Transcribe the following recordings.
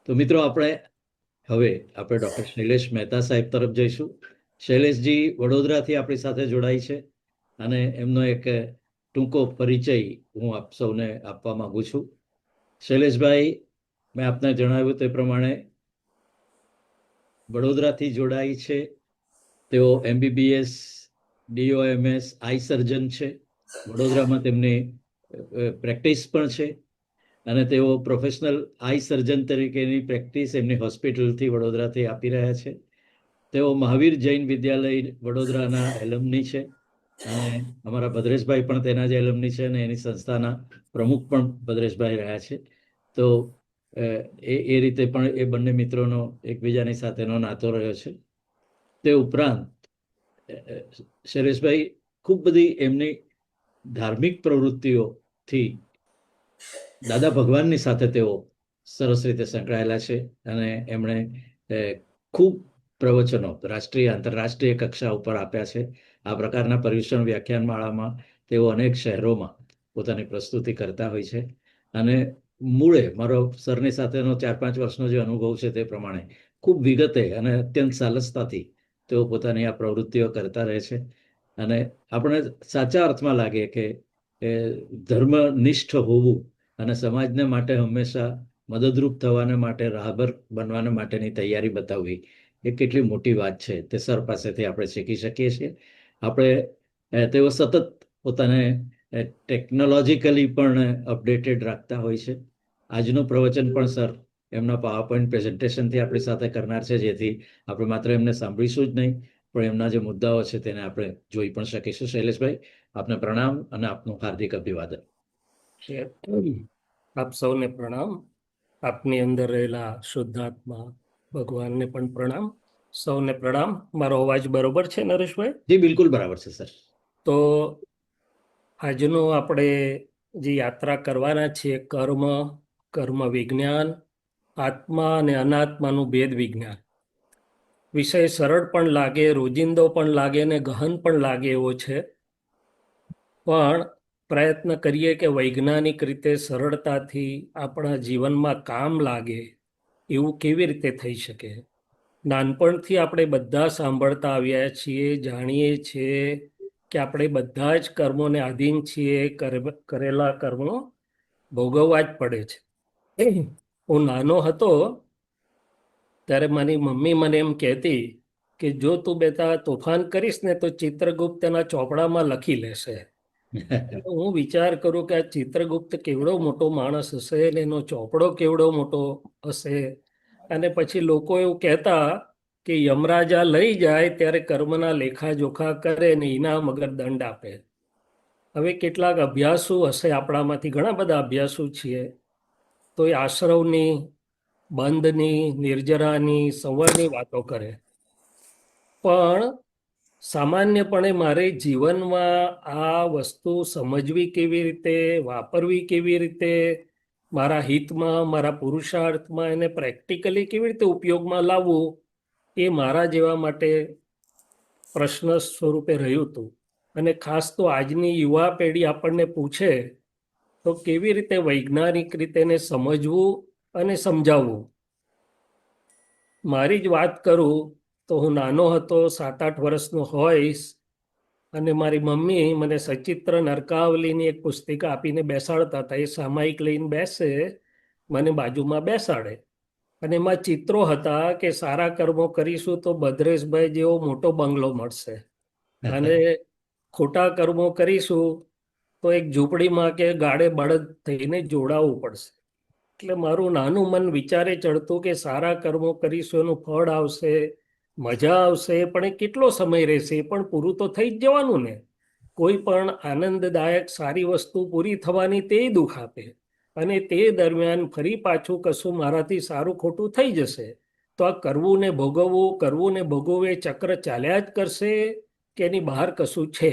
તો મિત્રો હવે આપણે ડૉક્ટર શૈલેષ મહેતા સાહેબ તરફ જઈશું. શૈલેષજી વડોદરાથી આપણી સાથે જોડાઈ છે અને એમનો એક ટૂંકો પરિચય હું આપ સૌને આપવા માંગુ છું. શૈલેષભાઈ, મેં આપને જણાવ્યું તે પ્રમાણે વડોદરાથી જોડાઈ છે. તેઓ MBBS DOMS આઈ સર્જન છે. વડોદરામાં તેમની પ્રેક્ટિસ પણ છે અને તેઓ પ્રોફેશનલ આઈ સર્જન તરીકેની પ્રેક્ટિસ એમની હોસ્પિટલથી વડોદરાથી આપી રહ્યા છે. તેઓ મહાવીર જૈન વિદ્યાલય વડોદરાના એલમની છે અને અમારા ભદ્રેશભાઈ પણ તેના જ એલમની છે અને એની સંસ્થાના પ્રમુખ પણ ભદ્રેશભાઈ રહ્યા છે. તો એ રીતે પણ એ બંને મિત્રોનો એકબીજાની સાથેનો નાતો રહ્યો છે. તે ઉપરાંત શૈલેષભાઈ ખૂબ બધી એમની ધાર્મિક પ્રવૃત્તિઓથી દાદા ભગવાનની સાથે તેઓ સરસ રીતે સંકળાયેલા છે અને એમણે ખૂબ પ્રવચનો રાષ્ટ્રીય આંતરરાષ્ટ્રીય કક્ષા ઉપર આપ્યા છે. આ પ્રકારના પર્યુષણ વ્યાખ્યાનમાળામાં તેઓ અનેક શહેરોમાં પોતાની પ્રસ્તુતિ કરતા હોય છે અને મૂળે મારો સરની સાથેનો 4-5 વર્ષનો જે અનુભવ છે તે પ્રમાણે ખૂબ વિગતે અને અત્યંત સાલસતાથી તેઓ પોતાની આ પ્રવૃત્તિઓ કરતા રહે છે અને આપણે સાચા અર્થમાં લાગે કે ધર્મનિષ્ઠ હોવું અને સમાજને માટે હંમેશા મદદરૂપ થવાને માટે રાહબર બનવાને માટેની તૈયારી બતાવવી એ કેટલી મોટી વાત છે તે સર પાસેથી આપણે શીખી શકીએ છીએ. તેઓ સતત પોતાને ટેકનોલોજીકલી પણ અપડેટેડ રાખતા હોય છે. આજનું પ્રવચન પણ સર એમના પાવર પોઈન્ટ પ્રેઝન્ટેશનથી આપણી સાથે કરનાર છે, જેથી આપણે માત્ર એમને સાંભળીશું જ નહીં પણ એમના જે મુદ્દાઓ છે તેને આપણે જોઈ પણ શકીશું. શૈલેષભાઈ, આપને પ્રણામ અને આપનું હાર્દિક અભિવાદન. આપ સૌને પ્રણામ. આપની અંદર રહેલા શુદ્ધાત્મા ભગવાનને પણ પ્રણામ. સૌને પ્રણામ. મારો અવાજ બરોબર છે નરેશભાઈ? જી બિલકુલ બરાબર છે સર. તો આજનું આપણે જે યાત્રા કરવાના છીએ, કર્મ વિજ્ઞાન, આત્મા અને અનાત્માનું ભેદ વિજ્ઞાન. વિષય સરળ પણ લાગે, રોજિંદો પણ લાગે ને ગહન પણ લાગે એવો છે, પણ પ્રયત્ન કરીએ કે વૈજ્ઞાનિક રીતે સરળતાથી આપણા જીવનમાં કામ લાગે એવું કેવી રીતે થઈ શકે. નાનપણથી આપણે બધા સાંભળતા આવ્યા છીએ, જાણીએ છીએ કે આપણે બધા જ કર્મોને આધીન છીએ, કરેલા કર્મો ભોગવવા જ પડે છે. હું નાનો હતો ત્યારે મારી મમ્મી મને એમ કહેતી કે જો તું બેટા તોફાન કરીશ ને તો ચિત્રગુપ્ત એના ચોપડામાં લખી લેશે. હું વિચાર કરું કે આ ચિત્રગુપ્ત કેવડો મોટો માણસ હશે ને એનો ચોપડો કેવડો મોટો હશે. અને પછી લોકો એવું કહેતા કે યમરાજા લઈ જાય ત્યારે કર્મના લેખાજોખા કરે ને ઇનામ અગર દંડ આપે. હવે કેટલાક અભ્યાસુ હશે, આપણામાંથી ઘણા બધા અભ્યાસુ છીએ, તો એ આશ્રવની, બંધની, નિર્જરાની, સંવરની વાતો કરે. પણ સામાન્યપણે મારે જીવનમાં આ વસ્તુ સમજવી કેવી રીતે, વાપરવી કેવી રીતે, મારા હિતમાં, મારા પુરુષાર્થમાં એને પ્રેક્ટિકલી કેવી રીતે ઉપયોગમાં લાવવું, એ મારા જેવા માટે પ્રશ્ન સ્વરૂપે રહ્યું હતું. અને ખાસ તો આજની યુવા પેઢી આપણને પૂછે તો કેવી રીતે વૈજ્ઞાનિક રીતે એને સમજવું અને સમજાવવું. મારી જ વાત કરું તો હું નાનો હતો, 7-8 વર્ષનો હોઈશ, અને મારી મમ્મી મને સચિત્ર નરકાવલીની એક પુસ્તિકા આપીને બેસાડતા હતા. એ સામાયિક લઈને બેસે, મને બાજુમાં બેસાડે અને એમાં ચિત્રો હતા કે સારા કર્મો કરીશું તો ભદ્રેશભાઈ જેવો મોટો બંગલો મળશે અને ખોટા કર્મો કરીશું તો એક ઝૂંપડીમાં કે ગાડે બળદ થઈને જોડાવવું પડશે. એટલે મારું નાનું મન વિચારે ચડતું કે સારા કર્મો કરીશું એનું ફળ આવશે, મજા આવશે, પણ એ કેટલો સમય રહેશે, એ પણ પૂરું તો થઈ જ જવાનું ને. કોઈ પણ આનંદદાયક સારી વસ્તુ પૂરી થવાની તે દુઃખ આપે અને તે દરમિયાન ફરી પાછું કશું મારાથી સારું ખોટું થઈ જશે. તો આ કરવું ને ભોગવવું, કરવું ને ભોગવવું એ ચક્ર ચાલ્યા જ કરશે કે એની બહાર કશું છે.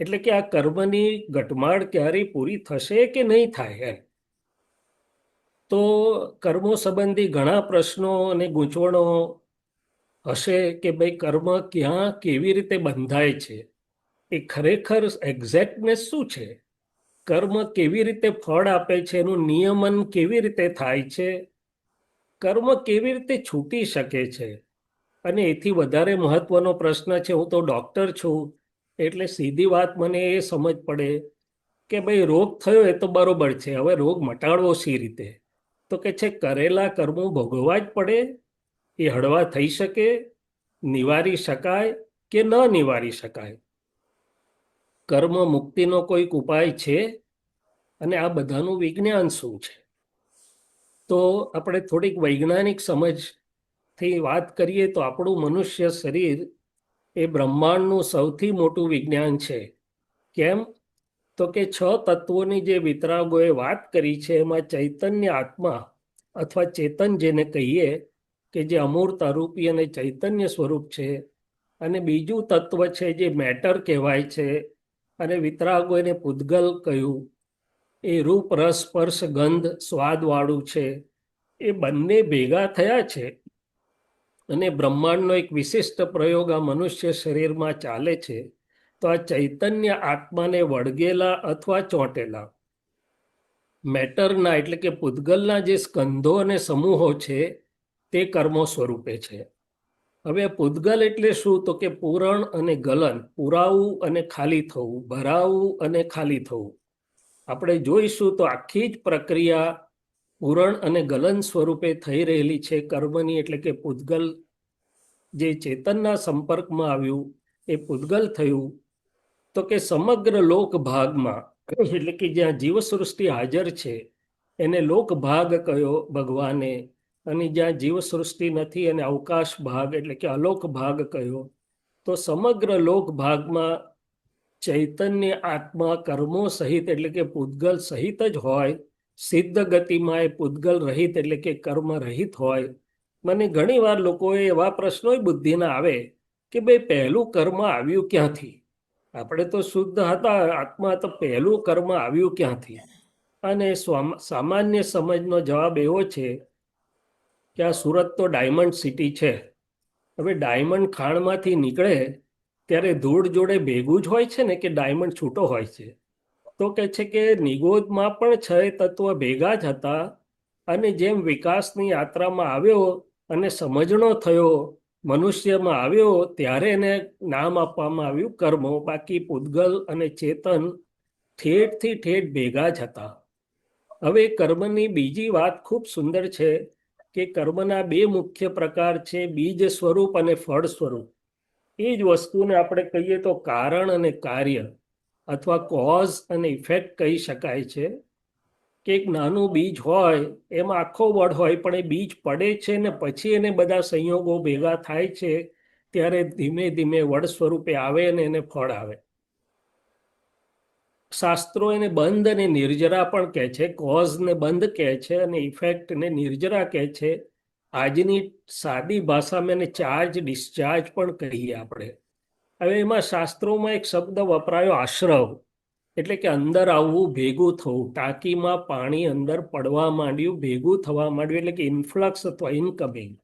એટલે કે આ કર્મની ઘટમાળ ક્યારેય પૂરી થશે કે નહીં થાય. તો કર્મો સંબંધી ઘણા પ્રશ્નો અને ગૂંચવણો હશે કે ભાઈ કર્મ ક્યાં કેવી રીતે બંધાય છે, એ ખરેખર એક્ઝેક્ટનેસ શું છે, કર્મ કેવી રીતે ફળ આપે છે, એનું નિયમન કેવી રીતે થાય છે, કર્મ કેવી રીતે છૂટી શકે છે? અને એથી વધારે મહત્વનો પ્રશ્ન છે, હું તો ડૉક્ટર છું એટલે સીધી વાત મને એ સમજ પડે કે ભાઈ રોગ થયો એ તો બરોબર છે, હવે રોગ મટાડવો સી રીતે? તો કે છે કરેલા કર્મો ભોગવવા જ પડે. એ હળવા થઈ શકે, નિવારી શકાય કે ન નિવારી શકાય? કર્મ મુક્તિનો કોઈક ઉપાય છે? અને આ બધાનું વિજ્ઞાન શું છે? તો આપણે થોડીક વૈજ્ઞાનિક સમજથી વાત કરીએ તો આપણું મનુષ્ય શરીર એ બ્રહ્માંડનું સૌથી મોટું વિજ્ઞાન છે. કેમ? તો કે 6 તત્વોની જે વિતરાગોએ વાત કરી છે એમાં ચૈતન્ય આત્મા અથવા ચેતન જેને કહીએ કે જે અમૂર્ત અરૂપી અને ચૈતન્ય સ્વરૂપ છે, અને બીજું તત્વ છે જે મેટર કહેવાય છે, અને વિતરાગો એને પૂદગલ કહ્યું. એ રૂપ રસ સ્પર્શ ગંધ સ્વાદવાળું છે. એ બંને ભેગા થયા છે અને બ્રહ્માંડનો એક વિશિષ્ટ પ્રયોગ આ મનુષ્ય શરીરમાં ચાલે છે. તો આ ચૈતન્ય આત્માને વળગેલા અથવા ચોંટેલા મેટરના એટલે કે પૂદગલના જે સ્કંધો અને સમૂહો છે તે કર્મો સ્વરૂપે છે. હવે પૂદગલ એટલે શું? તો કે પૂરણ અને ગલન, પુરાવું અને ખાલી થવું, ભરાવું અને ખાલી થવું. આપણે જોઈશું તો આખી જ પ્રક્રિયા પૂરણ અને ગલન સ્વરૂપે થઈ રહેલી છે કર્મની. એટલે કે પૂદગલ જે ચેતનના સંપર્કમાં આવ્યું એ પૂદગલ થયું. તો કે સમગ્ર લોક ભાગમાં એટલે કે જ્યાં જીવસૃષ્ટિ હાજર છે એને લોક ભાગ કયો ભગવાને, અને જ્યાં જીવસૃષ્ટિ નથી એને અવકાશ ભાગ એટલે કે અલોક ભાગ કયો. તો સમગ્ર લોક ભાગમાં ચૈતન્ય આત્મા કર્મો સહિત એટલે કે પૂદગલ સહિત જ હોય. સિદ્ધ ગતિમાં એ પૂદગલ રહિત એટલે કે કર્મ રહિત હોય. મને ઘણીવાર લોકોએ એવા પ્રશ્નો બુદ્ધિના આવે કે ભાઈ પહેલું કર્મ આવ્યું ક્યાંથી? આપણે તો શુદ્ધ હતા આત્મા, તો પહેલું કર્મ આવ્યું ક્યાંથી? અને સામાન્ય સમજનો જવાબ એવો છે કે આ સુરત તો ડાયમંડ સિટી છે. હવે ડાયમંડ ખાણમાંથી નીકળે ત્યારે ધૂળ જોડે ભેગું જ હોય છે ને કે ડાયમંડ છૂટો હોય છે? તો કે છે કે નિગોદમાં પણ 6 તત્વ ભેગા જ હતા, અને જેમ વિકાસની યાત્રામાં આવ્યો અને સમજણો થયો, મનુષ્યમાં આવ્યો, ત્યારે એને નામ આપવામાં આવ્યું કર્મો. બાકી પૂદગલ અને ચેતન ઠેઠથી ઠેઠ ભેગા જ હતા. હવે કર્મની બીજી વાત ખૂબ સુંદર છે કે કર્મના 2 મુખ્ય પ્રકાર છે, બીજ સ્વરૂપ અને ફળ સ્વરૂપ. એ જ વસ્તુને આપણે કહીએ તો કારણ અને કાર્ય અથવા કોઝ અને ઇફેક્ટ કહી શકાય છે. કે એક નાનું બીજ હોય એમાં આખો વડ હોય, પણ એ બીજ પડે છે ને પછી એને બધા સંયોગો ભેગા થાય છે ત્યારે ધીમે ધીમે વડ સ્વરૂપે આવે અને એને ફળ આવે. શાસ્ત્રો એને બંધ અને નિર્જરા પણ કહે છે. કોઝને બંધ કહે છે અને ઇફેક્ટને નિર્જરા કહે છે. આજની સાદી ભાષામાં એને ચાર્જ ડિસ્ચાર્જ પણ કહીએ આપણે. હવે એમાં શાસ્ત્રોમાં એક શબ્દ વપરાયો આશ્રવ, એટલે કે અંદર આવવું, ભેગું થવું. ટાંકીમાં પાણી અંદર પડવા માંડ્યું, ભેગું થવા માંડ્યું એટલે કે ઇન્ફ્લક્સ અથવા ઇનકમિંગ.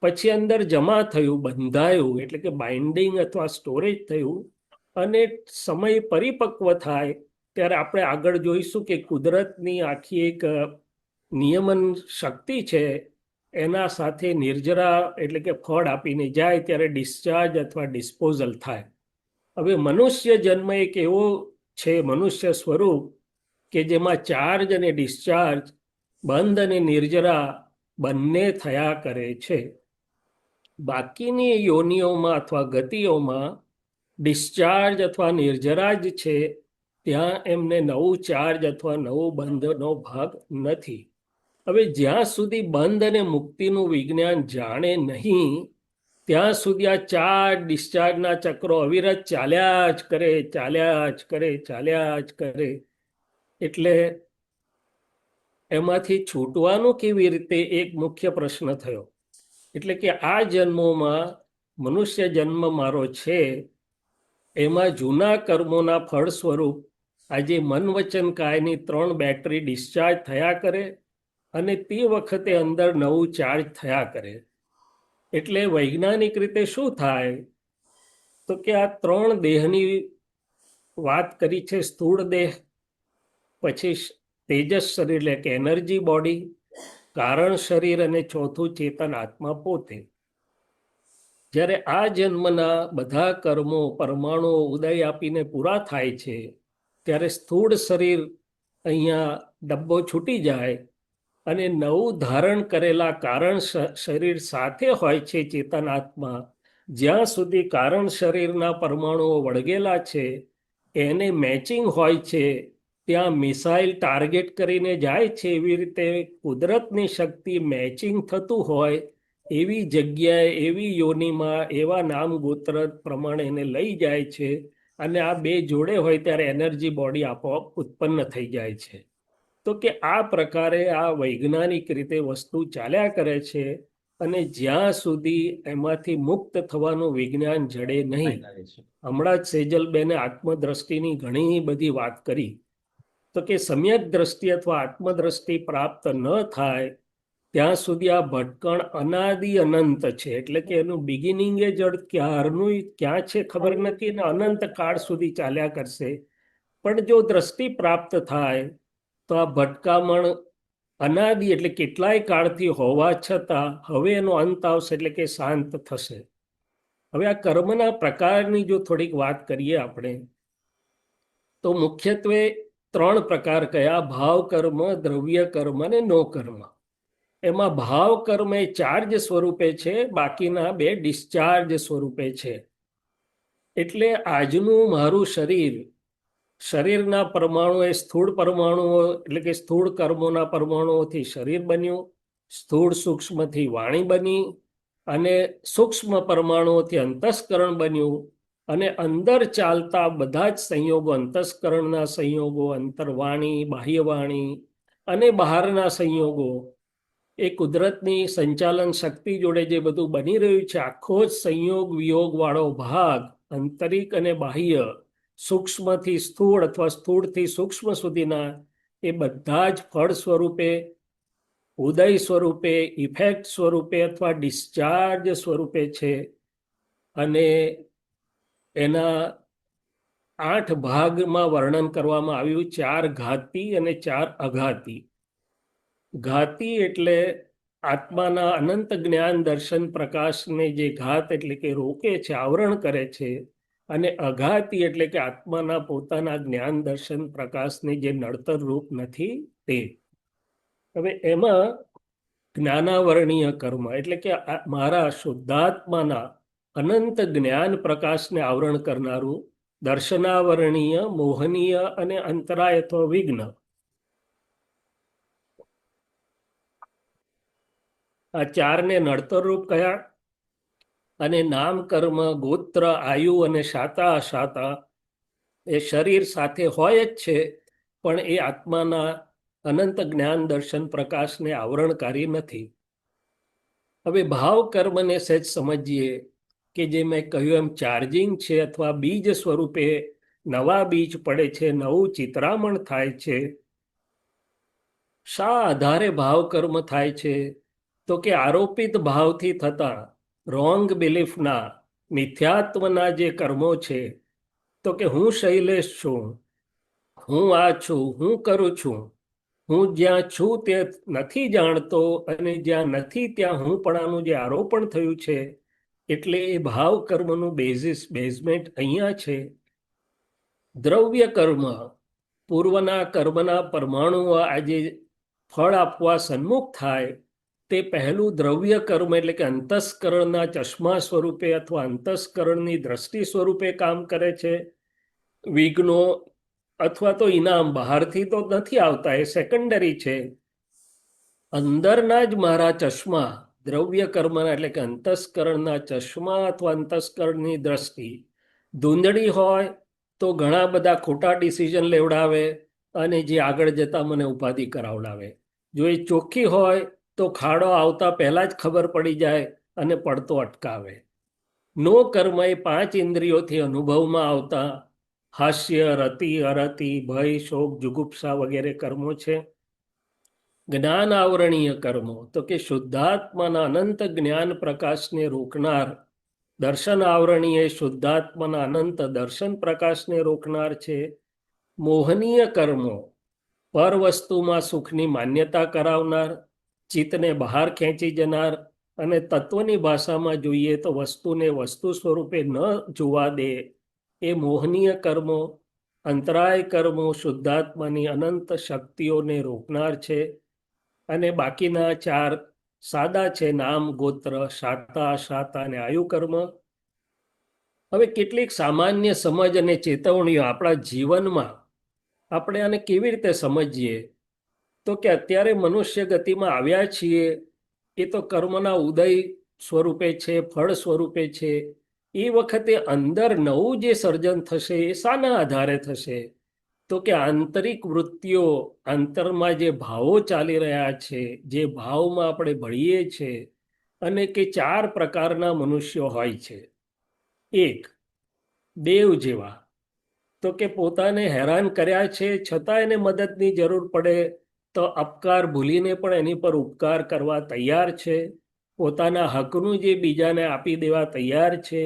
પછી અંદર જમા થયું, બંધાયું એટલે કે બાઇન્ડિંગ અથવા સ્ટોરેજ થયું. અને સમય પરિપક્વ થાય ત્યારે આપણે આગળ જોઈશું કે કુદરતની આખી એક નિયમન શક્તિ છે, એના સાથે નિર્જરા એટલે કે ફળ આપીને જાય ત્યારે ડિસ્ચાર્જ અથવા ડિસ્પોઝલ થાય. હવે મનુષ્ય જન્મ એક એવો છે, મનુષ્ય સ્વરૂપ કે જેમાં ચાર્જ અને ડિસ્ચાર્જ, બંધ અને નિર્જરા બંને થયા કરે છે. બાકીની યોનિઓમાં અથવા ગતિઓમાં ડિસ્ચાર્જ અથવા નિર્જરા જ છે, ત્યાં એમને નવું ચાર્જ અથવા નવો બંધનો ભાગ નથી. હવે જ્યાં સુધી બંધ અને મુક્તિનું વિજ્ઞાન જાણે નહીં ત્યાં સુધી આ ચાર્જ ડિસ્ચાર્જના ચક્રો અવિરત ચાલ્યા જ કરે, ચાલ્યા જ કરે, ચાલ્યા જ કરે. એટલે એમાંથી છૂટવાનું કેવી રીતે એક મુખ્ય પ્રશ્ન થયો. એટલે કે આ જન્મોમાં મનુષ્ય જન્મ મારો છે એમાં જૂના કર્મોના ફળ સ્વરૂપ આજે મન વચન કાયની 3 બેટરી ડિસ્ચાર્જ થયા કરે અને તે વખતે અંદર નવું ચાર્જ થયા કરે. એટલે વૈજ્ઞાનિક રીતે શું થાય તો કે આ 3 દેહની વાત કરી છે. સ્થૂળ દેહ, પછી તેજસ શરીર એટલે કે એનર્જી બોડી, કારણ શરીર અને ચોથું ચેતન આત્મા પોતે. જ્યારે આ જન્મના બધા કર્મો પરમાણુઓ ઉદય આપીને પૂરા થાય છે, ત્યારે સ્થૂળ શરીર અહીંયા ડબ્બો છૂટી જાય અને નવું ધારણ કરેલા કારણ શરીર સાથે હોય છે ચેતન આત્મા. જ્યાં સુધી કારણ શરીરના પરમાણુઓ વળગેલા છે એને મેચિંગ હોય છે, ત્યાં મિસાઇલ ટાર્ગેટ કરીને જાય છે, એવી રીતે કુદરતની શક્તિ મેચિંગ થતું હોય એવી જગ્યાએ એવી યોનિમાં એવા નામ ગોત્ર પ્રમાણે એને લઈ જાય છે. અને આ બે જોડે હોય ત્યારે એનર્જી બોડી આપોઆપ ઉત્પન્ન થઈ જાય છે. તો કે આ પ્રકારે આ વૈજ્ઞાનિક રીતે વસ્તુ ચાલ્યા કરે છે અને જ્યાં સુધી એમાંથી મુક્ત થવાનું વિજ્ઞાન જડે નહીં. હમણાં જ સેજલબેને આત્મદ્રષ્ટિની ઘણી બધી વાત કરી. તો કે સમ્યક દ્રષ્ટિ અથવા આત્મદ્રષ્ટિ પ્રાપ્ત ન થાય ત્યાં સુધી આ ભટકણ અનાદિ અનંત છે. એટલે કે એનું બિગિનિંગ એ જડ ક્યારનું ક્યાં છે ખબર નથી ને અનંત કાળ સુધી ચાલ્યા કરશે. પણ જો દ્રષ્ટિ પ્રાપ્ત થાય તો આ ભટકામણ અનાદિ એટલે કેટલાય કાળથી હોવા છતાં હવે એનો અંત આવશે, એટલે કે શાંત થશે. હવે આ કર્મના પ્રકારની જો થોડીક વાત કરીએ આપણે, તો મુખ્યત્વે 3 પ્રકાર કયા: ભાવ કર્મ, દ્રવ્ય કર્મ અને નો કર્મ. એમાં ભાવ કર્મ એ ચાર્જ સ્વરૂપે છે, બાકીના 2 ડિસ્ચાર્જ સ્વરૂપે છે. એટલે આજનું મારું શરીરના પરમાણુ એ સ્થૂળ પરમાણુઓ એટલે કે સ્થૂળ કર્મોના પરમાણુઓથી શરીર બન્યું, સ્થૂળ સૂક્ષ્મથી વાણી બની, અને સૂક્ષ્મ પરમાણુઓથી અંતસ્કરણ બન્યું. અને અંદર ચાલતા બધા જ સંયોગો, અંતસ્કરણના સંયોગો, અંતર્વાણી, બાહ્યવાણી અને બહારના સંયોગો, એ કુદરતની સંચાલન શક્તિ જોડે જે બધું બની રહ્યું છે, આખો જ સંયોગ વિયોગ વાળો ભાગ, આંતરિક અને બાહ્ય, સૂક્ષ્મથી સ્થૂળ અથવા સ્થૂળથી સૂક્ષ્મ સુધીના, એ બધા જ ફળ સ્વરૂપે, ઉદય સ્વરૂપે, ઇફેક્ટ સ્વરૂપે અથવા ડિસ્ચાર્જ સ્વરૂપે છે. અને એના 8 ભાગમાં વર્ણન કરવામાં આવ્યું: 4 ઘાતી અને 4 અઘાતી. ઘાતી એટલે આત્માના અનંત જ્ઞાન દર્શન પ્રકાશને જે ઘાત એટલે કે રોકે છે, આવરણ કરે છે. અને અઘાતી એટલે કે આત્માના પોતાના જ્ઞાન દર્શન પ્રકાશને જે નડતર રૂપ નથી તે. હવે એમાં જ્ઞાનાવરણીય કર્મ એટલે કે મારા શુદ્ધાત્માના અનંત જ્ઞાન પ્રકાશને આવરણ કરનારું દર્શનાવરણીય, મોહનીય અને અંતરાય અથવા વિઘ્ન. આ 4ને નડતર રૂપ કયા? અને નામ, કર્મ, ગોત્ર, આયુ અને શાતા અશાતા એ શરીર સાથે હોય જ છે, પણ એ આત્માના અનંત જ્ઞાન દર્શન પ્રકાશને આવરણકારી નથી. હવે ભાવ કર્મને સહેજ સમજીએ કે જે મેં કહ્યું એમ ચાર્જિંગ છે, અથવા બીજ સ્વરૂપે નવા બીજ પડે છે, નવું ચિત્રામણ થાય છે. શા આધારે ભાવ કર્મ થાય છે? તો કે આરોપિત ભાવથી થતા રોંગ બિલીફના, મિથ્યાત્વના જે કર્મો છે. તો કે હું શૈલેષ છું, હું આ છું, હું કરું છું, હું જ્યાં છું તે નથી જાણતો, અને જ્યાં નથી ત્યાં હું પણાનું જે આરોપણ થયું છે, એટલે એ ભાવ કર્મનું બેઝમેન્ટ અહીંયા છે. દ્રવ્ય કર્મ, પૂર્વના કર્મના પરમાણુઓ આજે ફળ આપવા સન્મુખ થાય તે પહેલું દ્રવ્ય કર્મ એટલે કે અંતસ્કરણના ચશ્મા સ્વરૂપે અથવા અંતસ્કરણની દ્રષ્ટિ સ્વરૂપે કામ કરે છે. વિઘ્નો અથવા તો ઇનામ બહારથી તો નથી આવતા, એ સેકન્ડરી છે. અંદરના જ મારા ચશ્મા દ્રવ્ય કર્મના એટલે કે અંતસ્કરણના ચશ્મા અથવા અંતસ્કરણની દ્રષ્ટિ ધૂંધળી હોય તો ઘણા બધા ખોટા ડિસિઝન લેવડાવે અને જે આગળ જતા મને ઉપાધિ કરાવડાવે. જો એ ચોખ્ખી હોય તો ખાડો આવતા પહેલા જ ખબર પડી જાય અને પડતો અટકાવે. નો કર્મ એ 5 ઇન્દ્રિયોથી અનુભવમાં આવતા હાસ્ય, રતિ, અરતિ, ભય, શોક, જુગુપ્સા વગેરે કર્મો છે. જ્ઞાન આવરણીય કર્મો તો કે શુદ્ધાત્માના અનંત જ્ઞાન પ્રકાશને રોકનાર, દર્શન આવરણીય શુદ્ધાત્માના અનંત દર્શન પ્રકાશને રોકનાર છે. મોહનીય કર્મો પર વસ્તુમાં સુખની માન્યતા કરાવનાર, ચિત્તને બહાર ખેંચી જનાર અને તત્વની ભાષામાં જોઈએ તો વસ્તુને વસ્તુ સ્વરૂપે ન જોવા દે એ મોહનીય કર્મો, અંતરાય કર્મો શુદ્ધાત્માની અનંત શક્તિઓને રોકનાર છે. અને બાકીના 4 સાદા છે: નામ, ગોત્ર, શાતા અને આયુ કર્મ. હવે કેટલીક સામાન્ય સમજ અને ચેતવણીઓ આપણા જીવનમાં આપણે આને કેવી રીતે સમજીએ, તો કે અત્યારે મનુષ્ય ગતિમાં આવ્યા છીએ એ તો કર્મના ઉદય સ્વરૂપે છે, ફળ સ્વરૂપે છે. એ વખતે અંદર નવું જે સર્જન થશે એ શાના આધારે થશે? તો કે આંતરિક વૃત્તિઓ, અંતરમાં જે ભાવો ચાલી રહ્યા છે, જે ભાવમાં આપણે ભળીએ છીએ, અને કે 4 પ્રકારના મનુષ્યો હોય છે. એક, દેવ જેવા, તો કે પોતાને હેરાન કર્યા છે છતાં એને મદદની જરૂર પડે તો અપકાર ભૂલીને પણ એની પર ઉપકાર કરવા તૈયાર છે. પોતાના હકનું જે બીજાને આપી દેવા તૈયાર છે.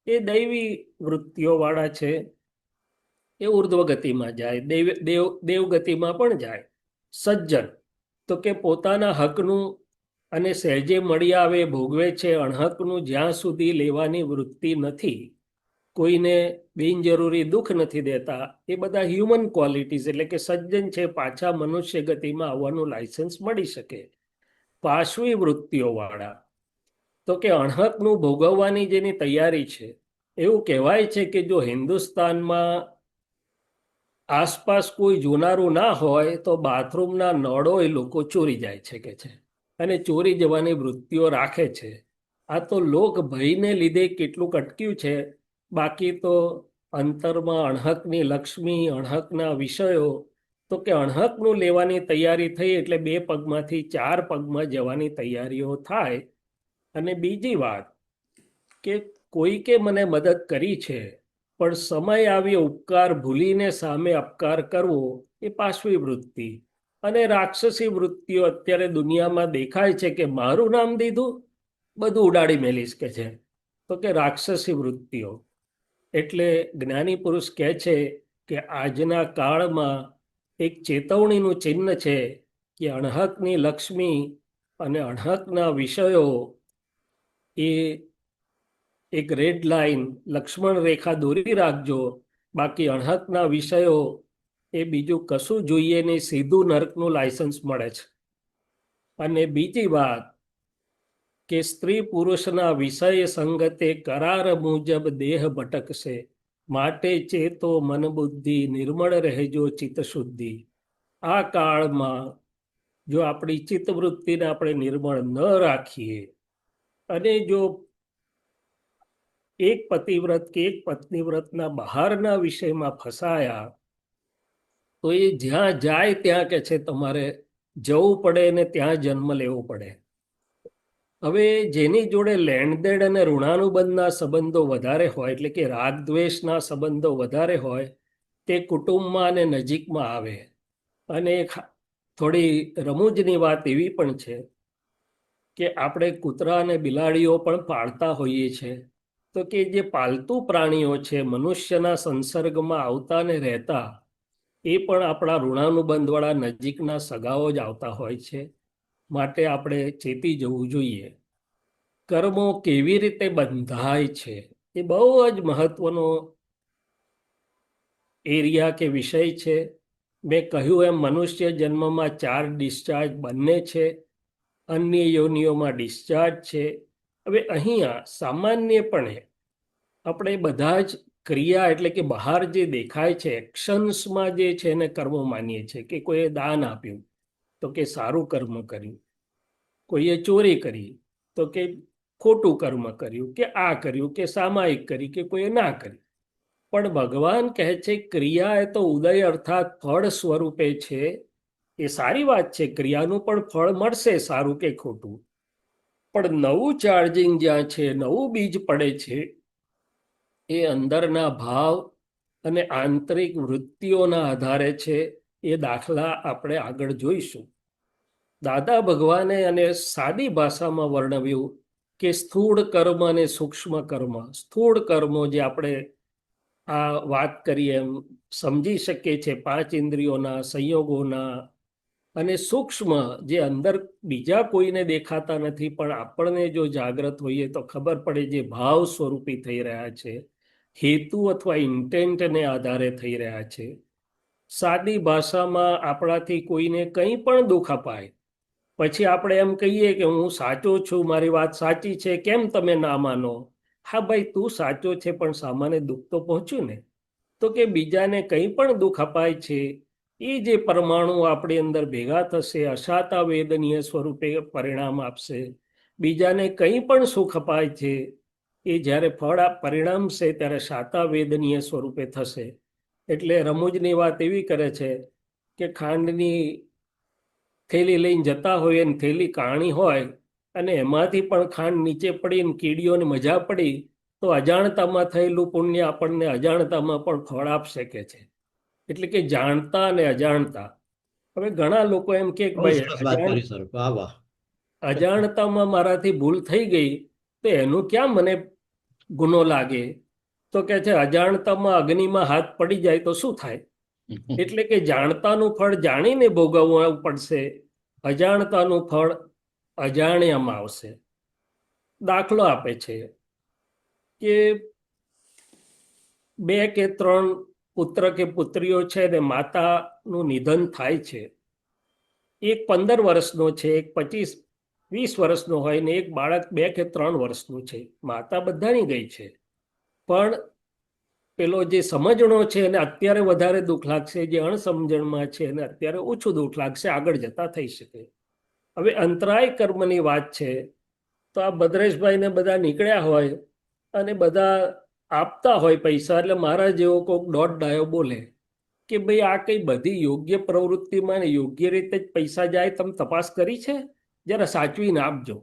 એ દૈવી વૃત્તિઓવાળા છે. એ ઉર્ધ્વ ગતિમાં જાય, દેવ ગતિમાં પણ જાય. સજ્જન, તો કે પોતાના હકનું અને સહેજે મળી આવે ભોગવે છે. અણહકનું જ્યાં સુધી લેવાની વૃત્તિ નથી, કોઈને બિનજરૂરી દુઃખ નથી દેતા. એ બધા હ્યુમન ક્વોલિટીઝ, એટલે કે સજ્જન છે. પાછા મનુષ્ય ગતિમાં આવવાનું લાયસન્સ મળી શકે. પાશવી વૃત્તિઓવાળા, તો કે અણહકનું ભોગવવાની જેની તૈયારી છે. એવું કહેવાય છે કે જો હિન્દુસ્તાનમાં આસપાસ કોઈ જોનારું ના હોય તો બાથરૂમના નળો એ લોકો ચોરી જાય છે કે છે, અને ચોરી જવાની વૃત્તિઓ રાખે છે. આ તો લોક ભયને લીધે કેટલુંક અટક્યું છે. બાકી તો અંતરમાં અણહકની લક્ષ્મી, અણહકના વિષયો, તો કે અણહકનું લેવાની તૈયારી થઈ એટલે 2 પગમાંથી 4 પગમાં જવાની તૈયારીઓ થાય. અને બીજી વાત કે કોઈકે મને મદદ કરી છે પણ સમય આવ્યો ઉપકાર ભૂલીને સામે અપકાર કરવો, એ પાશવી વૃત્તિ. અને રાક્ષસી વૃત્તિઓ અત્યારે દુનિયામાં દેખાય છે કે મારું નામ દીધું, બધું ઉડાડી મેલીશ કે છે, તો કે રાક્ષસી વૃત્તિઓ. એટલે જ્ઞાની પુરુષ કહે છે કે આજના કાળમાં એક ચેતવણીનું ચિહ્ન છે કે અણહકની લક્ષ્મી અને અણહકના વિષયો એ એક રેડ લાઈન, લક્ષ્મણ રેખા દોરી રાખજો. બાકી અણહકના વિષયો એ બીજું કશું જોઈએ નહીં, સીધું નરકનું લાયસન્સ મળે છે. અને બીજી વાત કે સ્ત્રી પુરુષના વિષય સંગતે કરાર મુજબ દેહ ભટકશે, માટે ચેતો મન બુદ્ધિ નિર્મળ રહેજો ચિત્ત શુદ્ધિ. આ કાળમાં જો આપણી ચિત્તવૃત્તિને આપણે નિર્મળ ન રાખીએ અને જો એક પતિવ્રત કે એક પત્નીવ્રતના બહારના વિષયમાં ફસાયા તો એ જ્યાં જાય ત્યાં કે છે તમારે જવું પડે ને ત્યાં જન્મ લેવો પડે. હવે જેની જોડે લેણદેણ અને ઋણાનુબંધના સંબંધો વધારે હોય, એટલે કે રાગદ્વેષના સંબંધો વધારે હોય, તે કુટુંબમાં અને નજીકમાં આવે. અને થોડી રમૂજની વાત એવી પણ છે કે આપણે કૂતરા અને બિલાડીઓ પણ પાળતા હોઈએ છીએ. તો કે જે પાલતુ પ્રાણીઓ છે, મનુષ્યના સંસર્ગમાં આવતા ને રહેતા, એ પણ આપણા ઋણાનુબંધવાળા નજીકના સગાઓ જ આવતા હોય છે. માટે આપણે ચેતી જવું જોઈએ. કર્મો કેવી રીતે બંધાય છે એ બહુ જ મહત્વનો એરિયા કે વિષય છે. મેં કહ્યું એમ મનુષ્ય જન્મમાં 4 ડિસ્ચાર્જ બંને છે, અન્ય યોનિઓમાં ડિસ્ચાર્જ છે. હવે અહીંયા સામાન્યપણે આપણે બધા જ ક્રિયા, એટલે કે બહાર જે દેખાય છે એક્શન્સમાં જે છે એને કર્મ માનીએ છીએ. કે કોઈએ દાન આપ્યું તો કે સારું કર્મ કર્યું, કોઈએ ચોરી કરી તો કે ખોટું કર્મ કર્યું, કે આ કર્યું, કે સામાયિક કરી, કે કોઈએ ના કર્યું. પણ ભગવાન કહે છે ક્રિયા એ તો ઉદય અર્થાત ફળ સ્વરૂપે છે. એ સારી વાત છે, ક્રિયાનું પણ ફળ મળશે, સારું કે ખોટું. પણ નવું ચાર્જિંગ જ્યાં છે, નવું બીજ પડે છે, એ અંદરના ભાવ અને આંતરિક વૃત્તિઓના આધારે છે. એ દાખલા આપણે આગળ જોઈશું. દાદા ભગવાને અને સાદી ભાષામાં વર્ણવ્યું કે સ્થૂળ કર્મ અને સૂક્ષ્મ કર્મ. સ્થૂળ કર્મો જે આપણે આ વાત કરીએ એમ સમજી શકીએ છીએ, 5 ઇન્દ્રિયોના સંયોગોના અને સૂક્ષ્મ જે અંદર બીજા કોઈને દેખાતા નથી, પણ આપણને જો જાગ્રત હોઈએ તો ખબર પડે જે ભાવ સ્વરૂપી થઈ રહ્યા છે, હેતુ અથવા ઇન્ટેન્ટને આધારે થઈ રહ્યા છે. સાદી ભાષામાં આપણાથી કોઈને કંઈ પણ દુઃખ અપાય, પછી આપણે એમ કહીએ કે હું સાચો છું, મારી વાત સાચી છે, કેમ તમે ના માનો? હા ભાઈ, તું સાચો છે, પણ સામાન્ય દુઃખ તો પહોંચ્યું ને. તો કે બીજાને કંઈ પણ દુઃખ અપાય છે, એ જે પરમાણુ આપણી અંદર ભેગા થશે, અશાતા વેદનીય સ્વરૂપે પરિણામ આપશે. બીજાને કંઈ પણ સુખ અપાય છે, એ જ્યારે ફળ પરિણામશે ત્યારે શાતા વેદનીય સ્વરૂપે થશે. એટલે રમૂજની વાત એવી કરે છે કે ખાંડની થેલી લઈને જતા હોય અને થેલી કાણી હોય અને એમાંથી પણ ખાંડ નીચે પડીને કીડીઓને મજા પડી, તો અજાણતામાં થયેલું પુણ્ય આપણને અજાણતામાં પણ ફળ આપશે કે છે. એટલે કે જાણતા અને અજાણતા. હવે ઘણા લોકો એમ કે બહુ ભાઈ સરસ વાત કરી સર. વાહ વાહ. અજાણતામાં મારાથી ભૂલ થઈ ગઈ, તો એનું ક્યાં મને ગુનો લાગે? તો કે છે અજાણતામાં અગ્નિમાં હાથ પડી જાય તો શું થાય? એટલે કે જાણતાનું ફળ જાણીને ભોગવવું પડશે, અજાણતાનું ફળ અજાણ્યામાં આવશે. દાખલો આપે છે કે 2 કે 3 પુત્ર કે પુત્રીઓ છે ને માતાનું નિધન થાય છે. એક 15 વર્ષનો છે, એક 25-20 વર્ષનો હોય ને એક બાળક 2 કે 3 વર્ષનું છે. માતા બધાની ગઈ છે, પણ પેલો જે સમજણો છે એને અત્યારે વધારે દુઃખ લાગશે, જે અણસમજણમાં છે એને અત્યારે ઓછું દુઃખ લાગશે, આગળ જતા થઈ શકે. હવે અંતરાય કર્મની વાત છે, તો આ ભદ્રેશભાઈને બધા નીકળ્યા હોય અને બધા આપતા હોય પૈસા, એટલે મારા જેવો કોઈક દોઢ ડાયો બોલે કે ભાઈ આ કઈ બધી યોગ્ય પ્રવૃત્તિમાં ને યોગ્ય રીતે જ પૈસા જાય, તમે તપાસ કરી છે? જરા સાચવીને આપજો.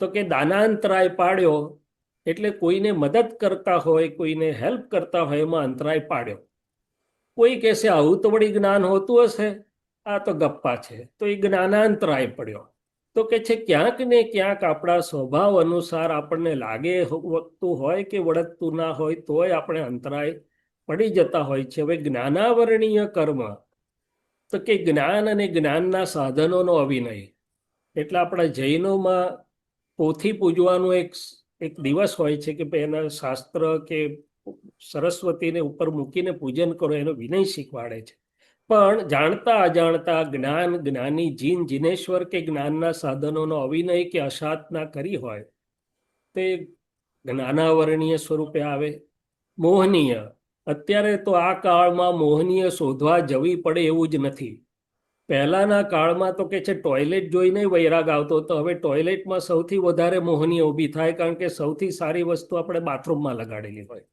તો કે દાનાંતરાય પાડ્યો, એટલે કોઈને મદદ કરતા હોય, કોઈને હેલ્પ કરતા હોય એમાં અંતરાય પાડ્યો. કોઈ કહેશે આવું તો વળી જ્ઞાન હોતું હશે, આ તો ગપ્પા છે, તો એ જ્ઞાનાંતરાય પડ્યો. તો કે છે ક્યાંક ને ક્યાંક આપણા સ્વભાવ અનુસાર આપણને લાગે વળગતું હોય કે વળગતું ના હોય, તોય આપણે અંતરાય પડી જતા હોય છે. હવે જ્ઞાનાવરણીય કર્મ, તો કે જ્ઞાન અને જ્ઞાનના સાધનોનો અવિનય. એટલે આપણા જૈનોમાં પોથી પૂજવાનું એક દિવસ હોય છે કે ભાઈ એના શાસ્ત્ર કે સરસ્વતીને ઉપર મૂકીને પૂજન કરો, એનો વિનય શીખવાડે છે. પણ જાણતા અજાણતા જ્ઞાન, જ્ઞાની જીન જીનેશ્વર કે જ્ઞાનના સાધનોનો અવિનય કે અસાધના કરી હોય, તે જ્ઞાનાવરણીય સ્વરૂપે આવે. મોહનીય, અત્યારે તો આ કાળમાં મોહનીય શોધવા જવી પડે એવું જ નથી. પહેલાના કાળમાં તો કે છે ટોયલેટ જોઈને વૈરાગ આવતો હતો, હવે ટોયલેટમાં સૌથી વધારે મોહનીય ઊભી થાય, કારણ કે સૌથી સારી વસ્તુ આપણે બાથરૂમમાં લગાડેલી હોય.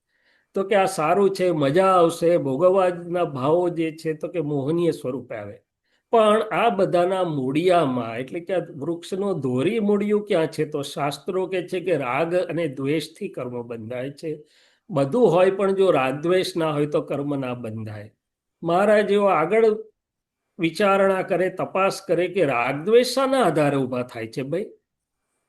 તો કે આ સારું છે, મજા આવશે, ભોગવવાના ભાવો જે છે તો કે મોહનીય સ્વરૂપે આવે. પણ આ બધાના મૂળિયામાં, એટલે કે વૃક્ષનો ધોરી મૂળિયું ક્યાં છે? તો શાસ્ત્રો કે છે કે રાગ અને દ્વેષથી કર્મ બંધાય છે. બધું હોય પણ જો રાગદ્વેષ ના હોય તો કર્મ ના બંધાય. મારા જેવો આગળ વિચારણા કરે, તપાસ કરે કે રાગદ્વેષ શાના આધારે ઊભા થાય છે ભાઈ?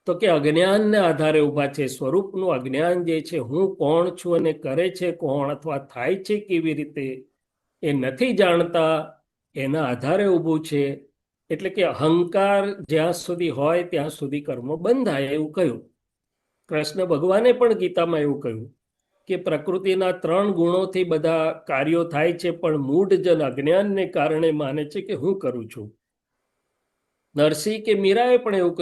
તો કે અજ્ઞાનને આધારે ઊભા છે. સ્વરૂપનું અજ્ઞાન જે છે, હું કોણ છું અને કરે છે કોણ અથવા થાય છે કેવી રીતે એ નથી જાણતા, એના આધારે ઊભું છે. એટલે કે અહંકાર જ્યાં સુધી હોય ત્યાં સુધી કર્મ બંધાય, એવું કહ્યું. કૃષ્ણ ભગવાને પણ ગીતામાં એવું કહ્યું કે પ્રકૃતિના 3 ગુણોથી બધા કાર્યો થાય છે, પણ મૂઢ જન અજ્ઞાનને કારણે માને છે કે હું કરું છું. નરસિંહ કે મીરાએ પણ એવું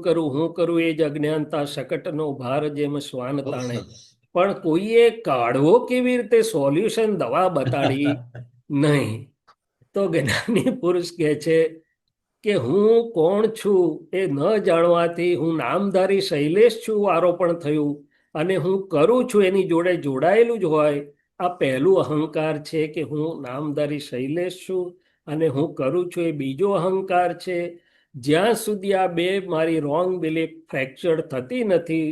કહ્યું, હું કરું એ જ અજ્ઞાનતા, શકટનો ભાર જેમ શ્વાન બહુ તાણે. સરસ. પણ કોઈએ કાઢવો કેવી રીતે સોલ્યુશન દવા બતાડી નહીં. તો જ્ઞાની પુરુષ કહે છે કે હું કોણ છું એ ન જાણવાથી હું નામધારી શૈલેષ છું આરોપણ થયું, અને હું કરું છું એની જોડે જોડાયેલું જ હોય. આ પહેલું અહંકાર છે કે હું નામધારી શૈલેષ છું અને હું કરું છું, એ બીજો અહંકાર છે. જ્યાં સુધી આ બે મારી રોંગ બિલીફ ફ્રેક્ચર થતી નથી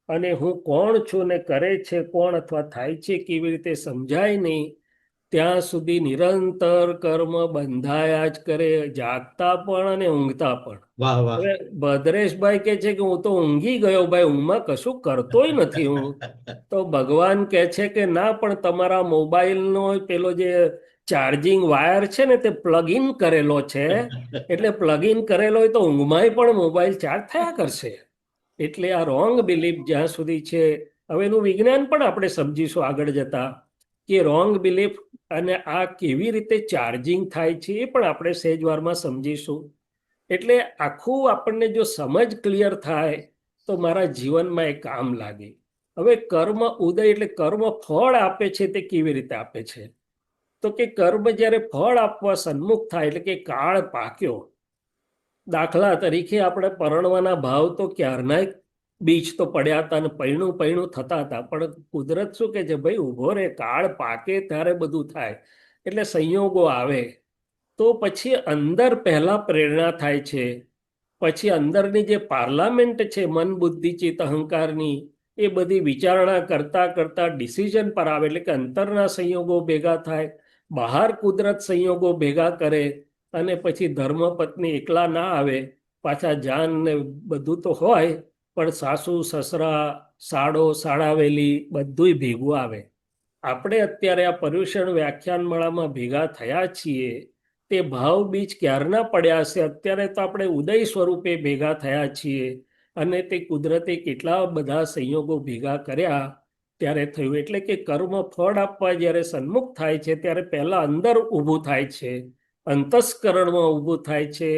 અને હું કોણ છું ને કરે છે કોણ અથવા થાય છે કેવી રીતે સમજાય નહીં, ત્યાં સુધી નિરંતર કર્મ બંધાયા જ કરે, જાગતા પણ અને ઊંઘતા પણ. વાહ વાહ. હવે ભદ્રેશભાઈ કે છે કે હું તો ઊંઘી ગયો ભાઈ, ઊંઘમાં કશું કરતોય નથી હું. તો ભગવાન કહે છે કે ના, પણ તમારા મોબાઈલનો પેલો જે ચાર્જિંગ વાયર છે ને તે પ્લગ ઇન કરેલો છે, એટલે પ્લગ ઇન કરેલો હોય તો ઊંઘમાંય પણ મોબાઈલ ચાર્જ થયા કરશે. એટલે આ રોંગ બિલીફ જ્યાં સુધી છે, હવે એનું વિજ્ઞાન પણ આપણે સમજીશું આગળ જતા, કે રોંગ બિલીફ અને આ કેવી રીતે ચાર્જિંગ થાય છે એ પણ આપણે સહેજવારમાં સમજીશું. એટલે આખું આપણને જો સમજ ક્લિયર થાય તો મારા જીવનમાં એ કામ લાગે. હવે કર્મ ઉદય એટલે કર્મ ફળ આપે છે તે કેવી રીતે આપે છે? તો કે કર્મ જ્યારે ફળ આપવા સન્મુખ થાય એટલે કે કાળ પાક્યો. દાખલા તરીકે આપણે પરણવાના ભાવ તો ક્યારનાય બીજ તો પડ્યા હતા અને પૈણું પૈણું થતા હતા, પણ કુદરત શું કે છે, ભાઈ ઉભો રે, કાળ પાકે ત્યારે બધું થાય. એટલે સંયોગો આવે તો પછી અંદર પહેલા પ્રેરણા થાય છે, પછી અંદરની જે પાર્લામેન્ટ છે મન બુદ્ધિ ચિત્ત અહંકારની, એ બધી વિચારણા કરતા કરતા ડિસિઝન પર આવે. એટલે કે અંતરના સંયોગો ભેગા થાય, બહાર કુદરત સંયોગો ભેગા કરે, અને પછી ધર્મપત્ની એકલા ના આવે, પાછા જાન ને બધું તો હોય, પણ સાસુ સસરા સાડો સાડાવેલી બધુંય ભેગું આવે. આપણે અત્યારે આ પર્યુષણ વ્યાખ્યાનમાળામાં ભેગા થયા છીએ તે ભાવ બીજ ક્યારના પડ્યા હશે, અત્યારે તો આપણે ઉદય સ્વરૂપે ભેગા થયા છીએ, અને તે કુદરતે કેટલા બધા સંયોગો ભેગા કર્યા ત્યારે થયું. એટલે કે કર્મ ફળ આપવા જ્યારે સન્મુખ થાય છે ત્યારે પહેલા અંદર ઊભું થાય છે, અંતસ્કરણમાં ઊભું થાય છે.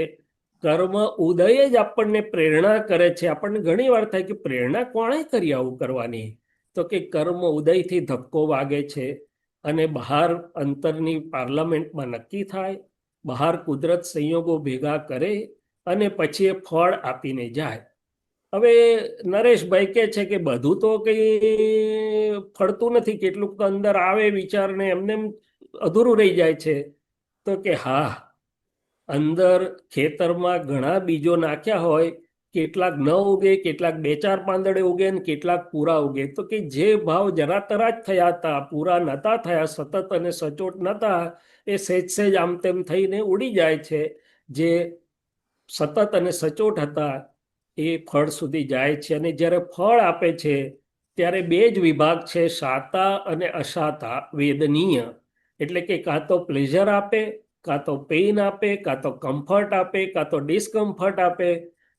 કર્મ ઉદય જ આપણને પ્રેરણા કરે છે. આપણને ઘણી વાર થાય કે પ્રેરણા કોણે કરી આવું કરવાની? તો કે કર્મ ઉદયથી ધક્કો વાગે છે, અને બહાર અંતરની પાર્લામેન્ટમાં નક્કી થાય, બહાર કુદરત સંયોગો ભેગા કરે, અને પછી એ ફળ આપીને જાય. હવે નરેશભાઈ કે છે કે બધું તો કઈ ફળતું નથી, કેટલુંક તો અંદર આવે વિચારને એમને એમ અધૂરું રહી જાય છે. તો કે હા, અંદર ખેતરમાં ઘણા બીજો નાખ્યા હોય, કેટલાક ન ઉગે, કેટલાક બે ચાર પાંદડે ઉગે ને કેટલાક પૂરા ઉગે. તો કે જે ભાવ જરા તરા જ થયા હતા, પૂરા નતા થયા, સતત અને સચોટ નતા, એ સહેજ સહેજ આમ તેમ થઈને ઉડી જાય છે. જે સતત અને સચોટ હતા એ ફળ સુધી જાય છે. અને જ્યારે ફળ આપે છે ત્યારે બે જ વિભાગ છે, શાતા અને અશાતા વેદનીય. એટલે કે કાં તો પ્લેઝર આપે, કાં તો પેઇન આપે, કાં તો કમ્ફર્ટ આપે, કાં તો ડિસ્કમ્ફર્ટ આપે.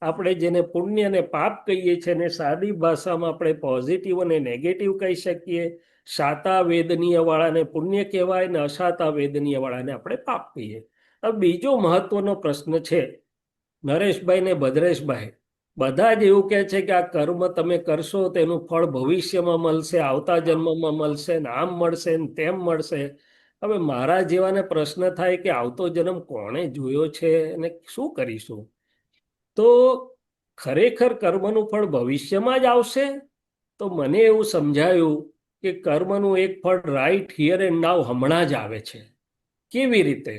આપણે જેને પુણ્ય અને પાપ કહીએ છીએ ને સાદી ભાષામાં આપણે પોઝિટિવ અને નેગેટિવ કહી શકીએ. શાતા વેદનીય વાળાને પુણ્ય કહેવાય, ને અશાતા વેદનીય વાળાને આપણે પાપ કહીએ. હવે બીજો મહત્વનો પ્રશ્ન છે, નરેશભાઈ ને ભદ્રેશભાઈ બધા જ એવું કહે છે કે આ કર્મ તમે કરશો તેનું ફળ ભવિષ્યમાં મળશે, આવતા જન્મમાં મળશે, ને આમ મળશે ને તેમ મળશે. હવે મારા જેવાને પ્રશ્ન થાય કે આવતો જન્મ કોણે જોયો છે અને શું કરીશું? તો ખરેખર કર્મનું ફળ ભવિષ્યમાં જ આવશે? તો મને એવું સમજાયું કે કર્મનું એક ફળ રાઈટ હિયર એન્ડ નાવ હમણાં જ આવે છે. કેવી રીતે?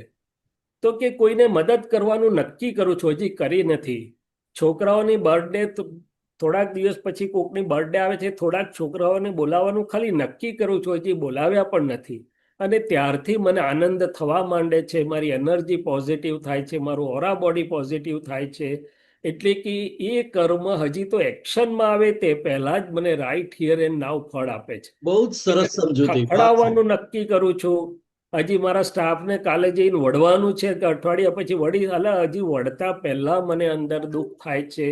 તો કે કોઈને મદદ કરવાનું નક્કી કરું છું, હજી કરી નથી. છોકરાઓની બર્થડે થોડાક દિવસ પછી કોકની બર્થડે આવે છે, થોડાક છોકરાઓને બોલાવવાનું ખાલી નક્કી કરું છું, હજી બોલાવ્યા પણ નથી. અને ત્યારથી મને આનંદ થવા માંડે છે, મારી એનર્જી પોઝિટિવ થાય છે, મારું ઓરા બોડી પોઝિટિવ થાય છે. એટલે કે એ કર્મ હજી તો એક્શનમાં આવે તે પહેલા જ મને રાઈટ હિયર એન્ડ નાવ ફળ આપે છે. બહુ જ સરસ સમજૂતી. ફળાવવાનું નક્કી કરું છું. હજી મારા સ્ટાફને કાલે જઈને વળવાનું છે કે અઠવાડિયા પછી વળી, અલા હજી વળતા પહેલા મને અંદર દુઃખ થાય છે.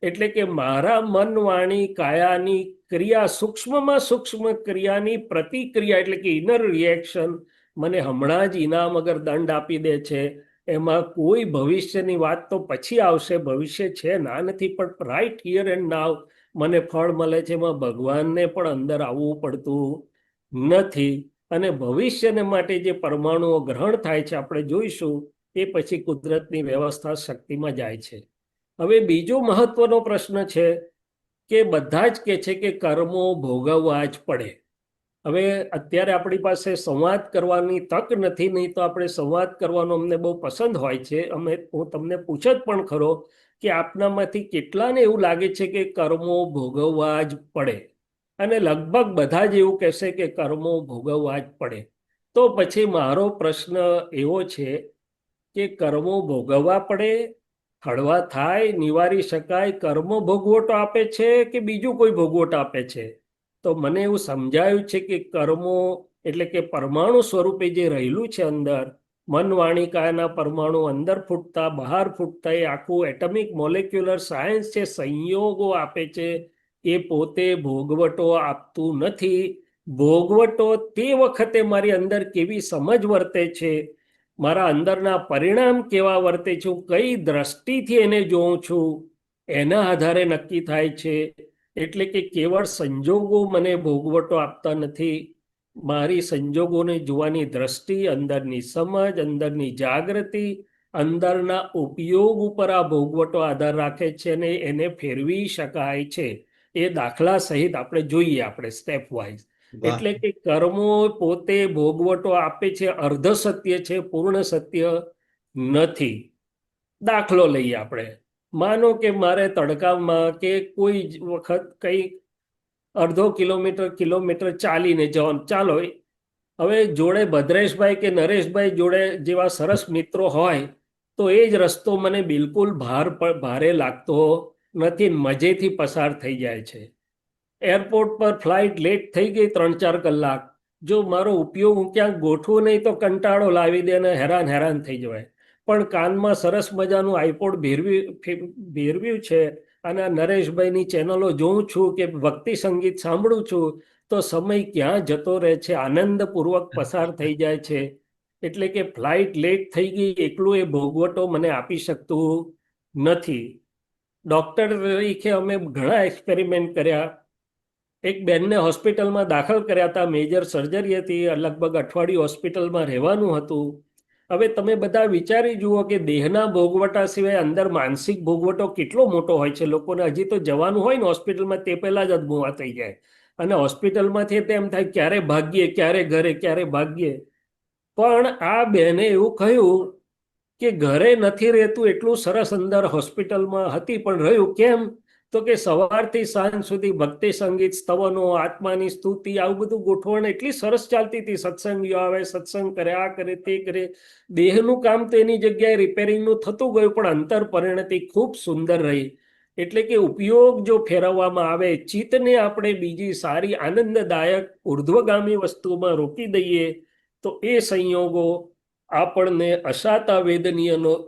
એટલે કે મારા મન વાણી કાયાની ક્રિયા, સૂક્ષ્મમાં સૂક્ષ્મ ક્રિયાની પ્રતિક્રિયા એટલે કે ઇનર રિએક્શન મને હમણાં જ ઇનામ અગર દંડ આપી દે છે. એમાં કોઈ ભવિષ્યની વાત તો પછી આવશે, ભવિષ્ય છે ના નથી, પણ રાઈટ હિયર એન્ડ નાવ મને ફળ મળે છે. એમાં ભગવાનને પણ અંદર આવવું પડતું નથી. અને ભવિષ્યને માટે જે પરમાણુઓ ગ્રહણ થાય છે આપણે જોઈશું, એ પછી કુદરતની વ્યવસ્થા શક્તિમાં જાય છે. હવે બીજો મહત્વનો પ્રશ્ન છે કે બધા જ કે છે કે કર્મો ભોગવવા જ પડે. હવે અત્યારે આપણી પાસે સંવાદ કરવાની તક નથી, નહીં તો આપણે સંવાદ કરવાનો અમને બહુ પસંદ હોય છે. હું તમને પૂછત પણ ખરો કે આપનામાંથી કેટલાને એવું લાગે છે કે કર્મો ભોગવવા જ પડે? અને લગભગ બધા જ એવું કહેશે કે કર્મો ભોગવવા જ પડે. તો પછી મારો પ્રશ્ન એવો છે કે કર્મો ભોગવવા પડે, હળવા થાય, નિવારી શકાય, કર્મ ભોગવટો આપે છે કે બીજું કોઈ ભોગવટ આપે છે? તો મને એવું સમજાયું છે કે કર્મો એટલે કે પરમાણુ સ્વરૂપે જે રહેલું છે અંદર, મન વાણી કાયાના પરમાણુ અંદર ફૂટતા બહાર ફૂટતા, એ આખું એટમિક મોલેક્યુલર સાયન્સ છે, સંયોગો આપે છે. એ પોતે ભોગવટો આપતું નથી. ભોગવટો તે વખતે મારી અંદર કેવી સમજ વર્તે છે, મારા અંદરના પરિણામ કેવા વર્તે છે, હું કઈ દ્રષ્ટિથી એને જોઉં છું, એના આધારે નક્કી થાય છે. એટલે કે કેવળ સંજોગો મને ભોગવટો આપતા નથી. મારી સંજોગોને જોવાની દ્રષ્ટિ, અંદરની સમજ, અંદરની જાગૃતિ, અંદરના ઉપયોગ ઉપર આ ભોગવટો આધાર રાખે છે અને એને ફેરવી શકાય છે. એ દાખલા સહિત આપણે જોઈએ, આપણે સ્ટેપ વાઇઝ. વાહ. એટલે કે કર્મો પોતે ભોગવટો આપે છે, અર્ધ સત્ય છે, પૂર્ણ સત્ય નથી. દાખલો લઈએ આપણે. માનો કે મારે તડકામાં કે કોઈ વખત કઈ અડધો કિલોમીટર ચાલીને જવાનું, ચાલો હવે જોડે ભદ્રેશભાઈ કે નરેશભાઈ જોડે જેવા સરસ મિત્રો હોય તો એ જ રસ્તો મને બિલકુલ ભારે લાગતો નથી, મજેથી પસાર થઈ જાય છે. એરપોર્ટ પર ફ્લાઇટ લેટ થઈ ગઈ 3-4 કલાક, જો મારો ઉપયોગ હું ક્યાંક ગોઠવું નહીં તો કંટાળો લાવી દે અને હેરાન થઈ જવાય. પણ કાનમાં સરસ મજાનું આઈપોડ ભેરવ્યું છે અને આ નરેશભાઈની ચેનલો જોઉં છું કે ભક્તિ સંગીત સાંભળું છું, તો સમય ક્યાં જતો રહે છે, આનંદપૂર્વક પસાર થઈ જાય છે. એટલે કે ફ્લાઇટ લેટ થઈ ગઈ એટલું એ ભોગવટો મને આપી શકતું નથી. ડોક્ટર તરીકે અમે ઘણા એક્સપેરિમેન્ટ કર્યા. એક બેનને હોસ્પિટલમાં દાખલ કર્યા હતા, મેજર સર્જરી હતી, લગભગ અઠવાડિયું હોસ્પિટલમાં રહેવાનું હતું. હવે તમે બધા વિચારી જુઓ કે દેહના ભોગવટા સિવાય અંદર માનસિક ભોગવટો કેટલો મોટો હોય છે. લોકોને હજી તો જવાનું હોય ને હોસ્પિટલમાં તે પહેલા જ અદમુઆ થઈ જાય, અને હોસ્પિટલમાંથી તેમ થાય ક્યારે ભાગીએ, ક્યારે ઘરે, ક્યારે ભાગીએ. પણ આ બેને એવું કહ્યું કે ઘરે નથી રહેતું એટલું સરસ, અંદર હોસ્પિટલમાં હતી પણ રહ્યું કેમ, તો કે સવારથી સાંજ સુધી ભક્તિ સંગીત, સ્તવનો, આત્માની સ્તુતિ, આવું બધું ગોઠવણ એટલી સરસ ચાલતી હતી. સત્સંગીઓ આવે, સત્સંગ કરે, આ કરે તે કરે, દેહનું કામ તો એની જગ્યાએ રિપેરિંગનું થતું ગયું, પણ અંતર પરિણતિ ખૂબ સુંદર રહી. એટલે કે ઉપયોગ જો ફેરવવામાં આવે, ચિત્તને આપણે બીજી સારી આનંદદાયક ઉર્ધ્વગામી વસ્તુમાં રોકી દઈએ, તો એ સંયોગો આપણને અશાતા વેદનીયનો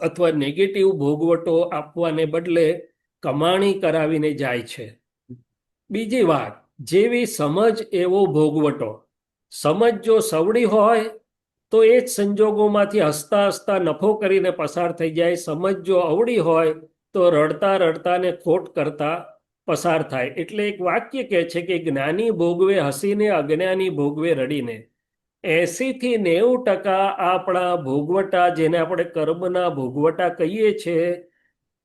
અથવા નેગેટિવ ભોગવટો આપવાને બદલે કમાણી કરાવીને જાય છે. બીજી વાત, જેવી સમજ એવો ભોગવટો. સમજ જો સવડી હોય તો એ જ સંજોગોમાંથી હસતા હસતા નફો કરીને પસાર થઈ જાય. સમજ જો અવળી હોય તો રડતા રડતા ને ખોટ કરતા પસાર થાય. એટલે એક વાક્ય કહે છે કે જ્ઞાની ભોગવે હસીને, અજ્ઞાની ભોગવે રડીને. 80-90% આપણા ભોગવટા, જેને આપણે કર્મના ભોગવટા કહીએ છીએ,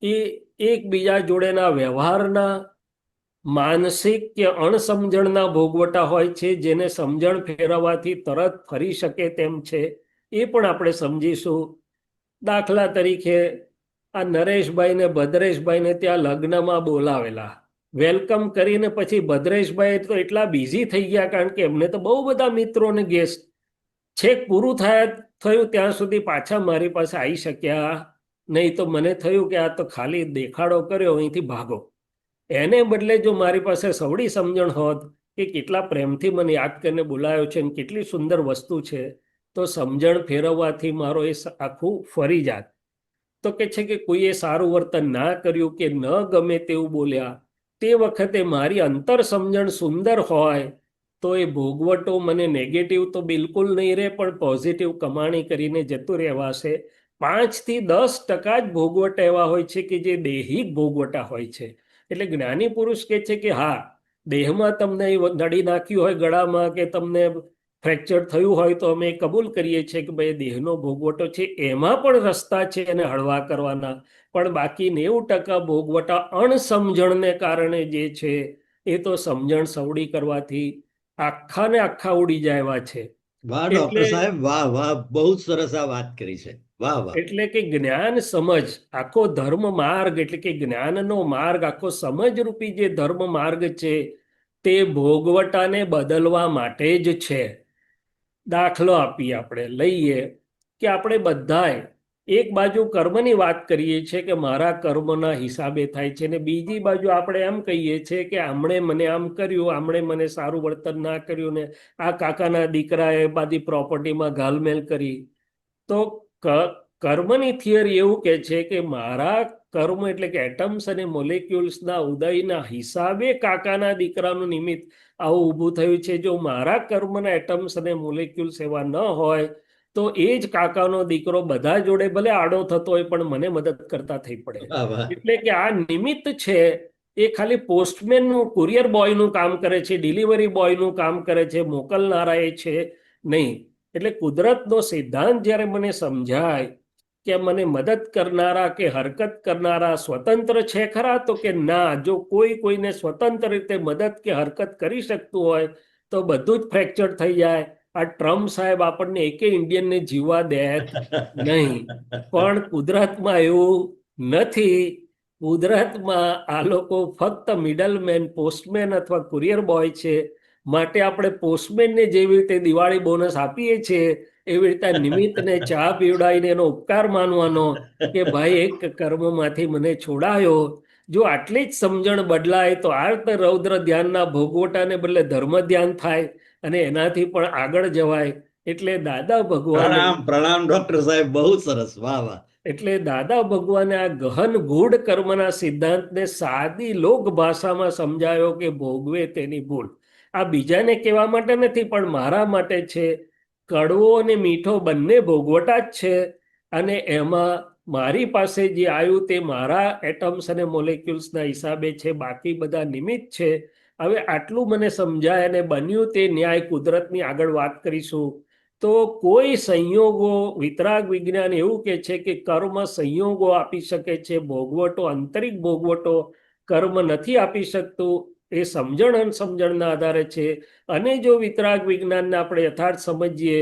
એ એકબીજા જોડેના વ્યવહારના, માનસિક કે અણસમજણના ભોગવટા હોય છે, જેને સમજણ ફેરવવાથી તરત ફરી શકે તેમ છે. એ પણ આપણે સમજીશું. દાખલા તરીકે આ નરેશભાઈ ને ભદ્રેશભાઈને ત્યાં લગ્નમાં બોલાવેલા, વેલકમ કરીને પછી ભદ્રેશભાઈ તો એટલા બિઝી થઈ ગયા, કારણ કે એમને તો બહુ બધા મિત્રો ને ગેસ્ટ, છેક પૂરું થયું ત્યાં સુધી પાછા મારી પાસે આવી શક્યા નહીં. તો મને થયું કે આ તો ખાલી દેખાડો કર્યો, અહીંથી ભાગો. એને બદલે જો મારી પાસે સવડી સમજણ હોત કે કેટલા પ્રેમથી મને યાદ કરીને બોલાયો છે અને કેટલી સુંદર વસ્તુ છે, તો સમજણ ફેરવવાથી મારો એ આખું ફરી જાત. તો કે છે કે કોઈએ સારું વર્તન ના કર્યું કે ન ગમે તેવું બોલ્યા, તે વખતે મારી અંતર સમજણ સુંદર હોય તો એ ભોગવટો મને નેગેટિવ તો બિલકુલ નહીં રહે, પણ પોઝિટિવ કમાણી કરીને જતું રહેવાશે. 5-10% જ ભોગવટા એવા હોય છે કે જે દૈહિક ભોગવટા હોય છે. એટલે જ્ઞાની પુરુષ કહે છે કે હા, દેહમાં તમને નડી નાખ્યું હોય ગળામાં, કે તમને ફ્રેક્ચર થયું હોય, તો અમે કબૂલ કરીએ છીએ કે ભાઈ દેહનો ભોગવટો છે, એમાં પણ રસ્તા છે એને હળવા કરવાના. પણ બાકી 90% ભોગવટા અણસમજણને કારણે જે છે, એ તો સમજણ સવડી કરવાથી આખા ને આખા ઉડી જાય એવા છે. વાહ ડોક્ટર એટલે સાહેબ, વાહ વાહ, બહુ જ સરસ આ વાત કરી છે. વાહ વાહ. એટલે કે જ્ઞાન સમજ આખો ધર્મ માર્ગ, એટલે કે જ્ઞાનનો માર્ગ આખો સમજ રૂપી જે ધર્મ માર્ગ છે, તે ભોગવટાને બદલવા માટે જ છે. દાખલો આપીએ, આપણે લઈએ કે આપણે બધાય એક બાજુ કર્મની વાત કરીએ છીએ કે મારા કર્મના હિસાબે થાય છે, ને બીજી બાજુ આપણે એમ કહીએ છીએ કે આમણે મને આમ કર્યું, આમણે મને સારું વર્તન ના કર્યું, ને આ કાકાના દીકરાએ બધી પ્રોપર્ટીમાં ઘાલમેલ કરી. તો કર્મની થિયરી એવું કે છે કે મારા કર્મ એટલે કે એટમ્સ અને મોલેક્યુલ્સના ઉદયના હિસાબે કાકાના દીકરાનું નિમિત્ત આવું ઊભું થયું છે. જો મારા કર્મના એટમ્સ અને મોલેક્યુલ્સ એવા ન હોય તો એ જ કાકાનો દીકરો બધા જોડે ભલે આડો થતો હોય પણ મને મદદ કરતા થઈ પડે. વાહ વાહ. એટલે કે આ નિમિત્ત છે એ ખાલી પોસ્ટમેનનું, કુરિયર બોયનું કામ કરે છે, ડિલિવરી બોયનું કામ કરે છે, મોકલનારા એ છે નહીં. એટલે કુદરતનો સિદ્ધાંત જ્યારે મને સમજાય કે મને મદદ કરનારા કે હરકત કરનારા સ્વતંત્ર છે ખરા, તો કે ના, જો કોઈને સ્વતંત્ર રીતે મદદ કે હરકત કરી શકતું હોય તો બધું જ ફ્રેક્ચર થઈ જાય. આ ટ્રમ્પ સાહેબ આપણને એકે ઇન્ડિયનને જીવવા દેત નહીં. પણ કુદરતમાં એવું નથી. કુદરતમાં આ લોકો ફક્ત મિડલમેન, પોસ્ટમેન અથવા કુરિયર બોય છે. માટે આપણે પોસ્ટમેનને જેવી રીતે દિવાળી બોનસ આપીએ છીએ એવી રીતે નિમિત્તને ચા પીવડાવીને એનો ઉપકાર માનવાનો કે ભાઈ એક કર્મમાંથી મને છોડાયો. જો આટલી જ સમજણ બદલાય તો આ રીતે રૌદ્ર ધ્યાનના ભોગવટાને બદલે ધર્મ ધ્યાન થાય અને એનાથી પણ આગળ જવાય. એટલે દાદા ભગવાને પ્રણામ પ્રણામ ડોક્ટર સાહેબ, બહુ સરસ, વાહ વાહ. એટલે દાદા ભગવાને આ ગહન ગૂઢ કર્મના સિદ્ધાંતને સાદી લોક ભાષામાં સમજાયો કે ભોગવે તેની ભૂલ. આ બીજાને કહેવા માટે નથી પણ મારા માટે છે. કડવો અને મીઠો બંને ભોગવટા જ છે અને એમાં મારી પાસે જે આવ્યું તે મારા એટમ્સ અને મોલેક્યુલ્સના હિસાબે છે, બાકી બધા નિમિત્ત છે. હવે આટલું મને સમજાય અને બન્યું તે ન્યાય કુદરતની આગળ વાત કરીશું. તો કોઈ સંયોગો, વિતરાગ વિજ્ઞાન એવું કે છે કે કર્મ સંયોગો આપી શકે છે, ભોગવટો, આંતરિક ભોગવટો કર્મ નથી આપી શકતું. એ સમજણ અનસમજણના આધારે છે. અને જો વિતરાગ વિજ્ઞાનને આપણે યથાર્થ સમજીએ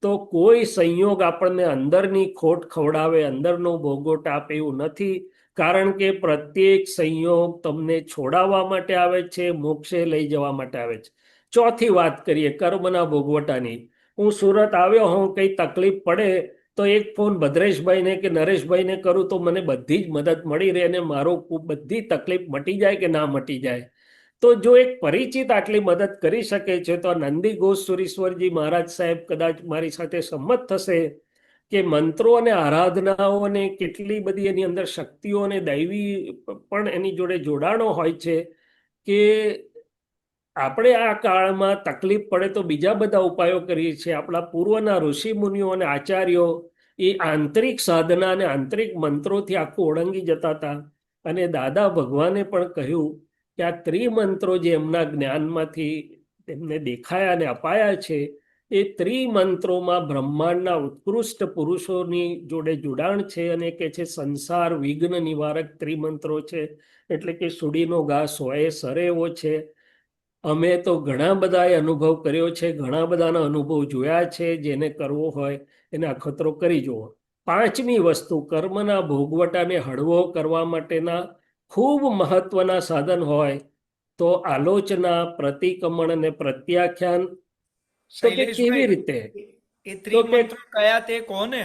તો કોઈ સંયોગ આપણને અંદરની ખોટ ખવડાવે, અંદરનો ભોગવટ આપે એવું નથી. કારણ કે પ્રત્યેક સંયોગ તમને છોડાવવા માટે આવે છે, મોક્ષે લઈ જવા માટે આવે છે. ચોથી વાત કરીએ કર્મના ભોગવટાની. હું સુરત આવ્યો હોઉં, કંઈ તકલીફ પડે તો એક ફોન ભદ્રેશભાઈને કે નરેશભાઈને કરું તો મને બધી જ મદદ મળી રહે અને મારો બધી તકલીફ મટી જાય કે ના મટી જાય. તો જો એક પરિચિત આટલી મદદ કરી શકે છે તો નંદી ઘોષ સુરીશ્વરજી મહારાજ સાહેબ કદાચ મારી સાથે સંમત થશે કે મંત્રો અને આરાધનાઓ અને કેટલી બધી એની અંદર શક્તિઓ અને દૈવી પણ એની જોડે જોડાણો હોય છે કે આપણે આ કાળમાં તકલીફ પડે તો બીજા બધા ઉપાયો કરીએ છીએ. આપણા પૂર્વના ઋષિ મુનિઓ અને આચાર્યો એ આંતરિક સાધના અને આંતરિક મંત્રોથી આખું ઓળંગી જતા હતા. અને દાદા ભગવાને પણ કહ્યું કે આ ત્રિમંત્રો જે એમના જ્ઞાનમાંથી એમને દેખાયા અને અપાયા છે એ ત્રિમંત્રોમાં બ્રહ્માંડના ઉત્કૃષ્ટ પુરુષોની જોડે જોડાણ છે. અને કે છે સંસાર વિઘ્ન નિવારક ત્રિમંત્રો છે. એટલે કે સુડીનો ઘા સોએ સરે એવો છે. અમે તો ઘણા બધાએ અનુભવ કર્યો છે, ઘણા બધાના અનુભવ જોયા છે. જેને કરવો હોય એને અખતરો કરી જુઓ. પાંચમી વસ્તુ, કર્મના ભોગવટાને હળવો કરવા માટેના ખૂબ મહત્વના સાધન હોય તો આલોચના, પ્રતિક્રમણ અને પ્રત્યાખ્યાન. તો કે કેવી શૈલેષભાઈ, રીતે? એ તો કે ત્રિમંત્રો કયા તે કોને?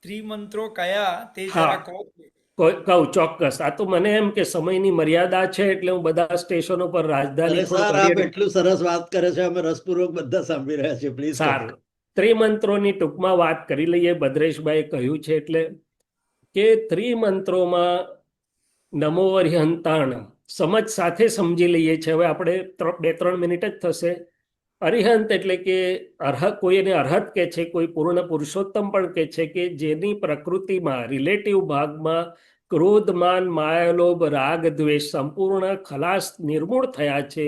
ત્રિમંત્રો કયા તે હા, જરા કહો. કહું ચોક્કસ. આ તો મને એમ કે સમયની મર્યાદા છે એટલે હું બધા સ્ટેશનો પર રાજધાની અરે થોડુંક સર, આપ હરિયરી. એટલું સરસ વાત કરે છે, અમે રસપૂર્વક બધા સાંભળી રહ્યા છીએ, પ્લીઝ કહો. સારું, ત્રિમંત્રોની ટૂંકમાં વાત કરી લઈએ. ભદ્રેશભાઈ કહ્યું છે એટલે કે ત્રિમંત્રોમાં નમો અરિહંતાણ સમજ સાથે સમજી લઈએ છીએ. હવે આપણે 2-3 મિનિટ જ થશે. અરિહંત એટલે કે અર્હત, કોઈ એને અર્હત કે છે, કોઈ પૂર્ણ પુરુષોત્તમ પણ કે છે કે જેની પ્રકૃતિમાં રિલેટિવ ભાગમાં ક્રોધ, માન, માયા, લોભ, રાગ, દ્વેષ સંપૂર્ણ ખલાસ, નિર્મૂળ થયા છે.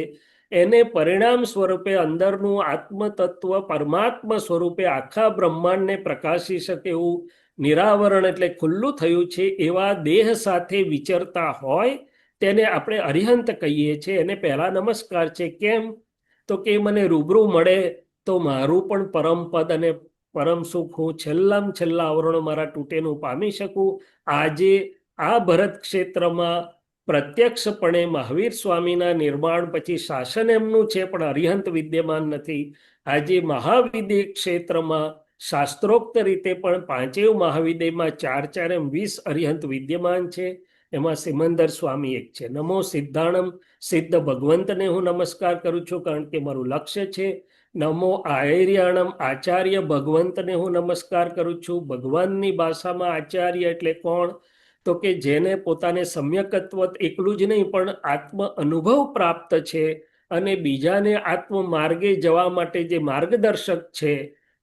એને પરિણામ સ્વરૂપે અંદરનું આત્મતત્વ પરમાત્મા સ્વરૂપે આખા બ્રહ્માંડને પ્રકાશી શકે એવું નિરાવરણ એટલે ખુલ્લું થયું છે. એવા દેહ સાથે વિચરતા હોય તેને આપણે અરિહંત કહીએ છીએ. એને પહેલા નમસ્કાર છે. કેમ? તો કે મને રૂબરૂ મળે તો મારું પણ પરમ પદ અને પરમ સુખ હું છેલ્લામાં છેલ્લા આવરણો મારા તૂટેનું પામી શકું. આજે આ ભરત ક્ષેત્રમાં પ્રત્યક્ષપણે મહાવીર સ્વામીના નિર્માણ પછી શાસન એમનું છે પણ અરિહંત વિદ્યમાન નથી. આજે મહાવિદ્ય ક્ષેત્રમાં શાસ્ત્રોક્ત રીતે પણ પાંચેય મહાવિદ્યમાં 4 4 એમ 20 અરિહંત વિદ્યમાન છે. એમાં સિમંદર સ્વામી એક છે. નમો સિદ્ધાણમ, સિદ્ધ ભગવંતને હું નમસ્કાર કરું છું, કારણ કે મારું લક્ષ્ય છે. નમો આયર્યાણમ, આચાર્ય ભગવંતને હું નમસ્કાર કરું છું. ભગવાનની ભાષામાં આચાર્ય એટલે કોણ? તો કે જેને પોતાને સમ્યકત્વ એકલું જ નહીં પણ આત્મ અનુભવ પ્રાપ્ત છે, અને બીજાને આત્મ માર્ગે જવા માટે જે માર્ગદર્શક છે,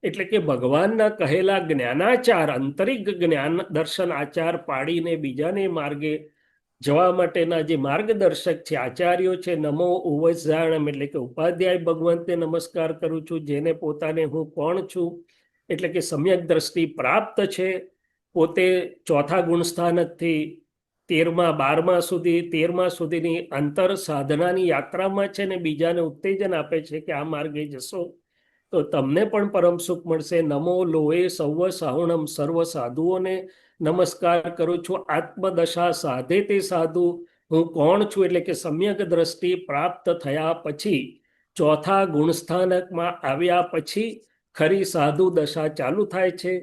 એટલે કે ભગવાનના કહેલા જ્ઞાનાચાર, આંતરિક જ્ઞાન દર્શન આચાર પાડીને બીજાને માર્ગે જવા માટેના જે માર્ગદર્શક છે, આચાર્યો છે. નમો ઉવજાણમ એટલે કે ઉપાધ્યાય ભગવંતને નમસ્કાર કરું છું, જેને પોતાને હું કોણ છું એટલે કે સમ્યક દ્રષ્ટિ પ્રાપ્ત છે. પોતે ચોથા ગુણસ્થાનકથી 13મા સુધીની અંતર સાધનાની યાત્રામાં છે, ને બીજાને ઉત્તેજન આપે છે કે આ માર્ગે જશો તો તમને પણ પરમ સુખ મળશે. નમો લોહે સૌ સાહુણમ, સર્વ સાધુઓને નમસ્કાર કરું છું. આત્મદશા સાધે તે સાધુ, હું કોણ છું એટલે કે સમ્યક દ્રષ્ટિ પ્રાપ્ત થયા પછી, ચોથા ગુણસ્થાનકમાં આવ્યા પછી ખરી સાધુ દશા ચાલુ થાય છે.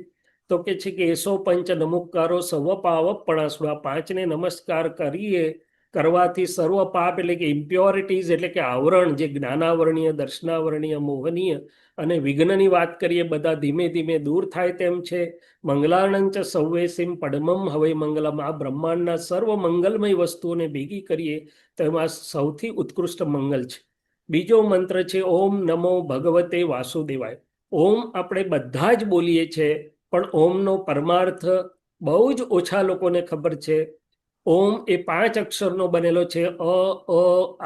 તો કે છે કે એસો પંચ નમુકારો સર્વ પાવપણાસુ, આ પાંચને નમસ્કાર કરવાથી સર્વ પાપ એટલે કે ઇમ્પ્યોરિટીઝ એટલે કે આવરણ, જે જ્ઞાનાવરણીય, દર્શનાવરણીય, મોહનીય અને વિઘ્નની વાત કરીએ, બધા ધીમે ધીમે દૂર થાય તેમ છે. મંગલાનંચ સૌવેસીમ પડમમ હવે મંગલમ, આ બ્રહ્માંડના સર્વ મંગલમય વસ્તુઓને ભેગી કરીએ તો એમાં સૌથી ઉત્કૃષ્ટ મંગલ છે. બીજો મંત્ર છે ઓમ નમો ભગવતે વાસુદેવાય. ઓમ આપણે બધા જ બોલીએ છીએ, પણ ઓમનો પરમાર્થ બહુ જ ઓછા લોકોને ખબર છે. ઓમ એ 5 અક્ષરનો બનેલો છે. અ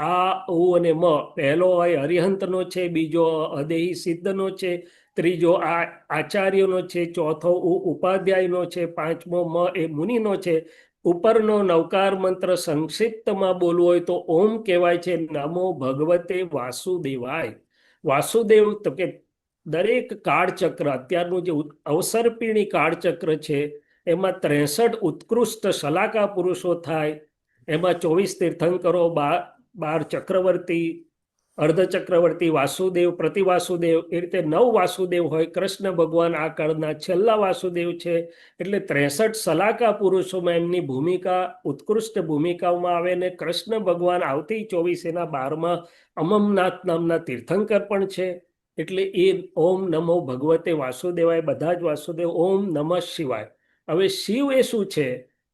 આ ઉ અને મ. પહેલો અરિહંતનો છે, બીજો અદેહી સિદ્ધનો છે, ત્રીજો આ આચાર્યનો છે, ચોથો ઉ ઉપાધ્યાયનો છે, પાંચમો મ એ મુનિનો છે. ઉપરનો નવકાર મંત્ર સંક્ષિપ્તમાં બોલવો હોય તો ઓમ કહેવાય છે નમો ભગવતે વાસુદેવાય. વાસુદેવ તો કે દરેક કાળચક્ર, અત્યારનું જે અવસર્પિણી કાળચક્ર છે, એમાં 63 ઉત્કૃષ્ટ શલાકા પુરુષો થાય. એમાં 24 તીર્થંકરો, 12 ચક્રવર્તી, અર્ધચક્રવર્તી, વાસુદેવ, પ્રતિવાસુદેવ, એ રીતે 9 વાસુદેવ હોય. કૃષ્ણ ભગવાન આ કાળના છેલ્લા વાસુદેવ છે. એટલે 63 શલાકા પુરુષોમાં એમની ભૂમિકા ઉત્કૃષ્ટ ભૂમિકાઓમાં આવે. ને કૃષ્ણ ભગવાન આવતી 24 એના 12માં અમમનાથ નામના તીર્થંકર પણ છે. એટલે એ ઓમ નમો ભગવતે વાસુદેવાય, બધા જ વાસુદેવ. ઓમ નમઃ શિવાય. હવે શિવ એ શું છે?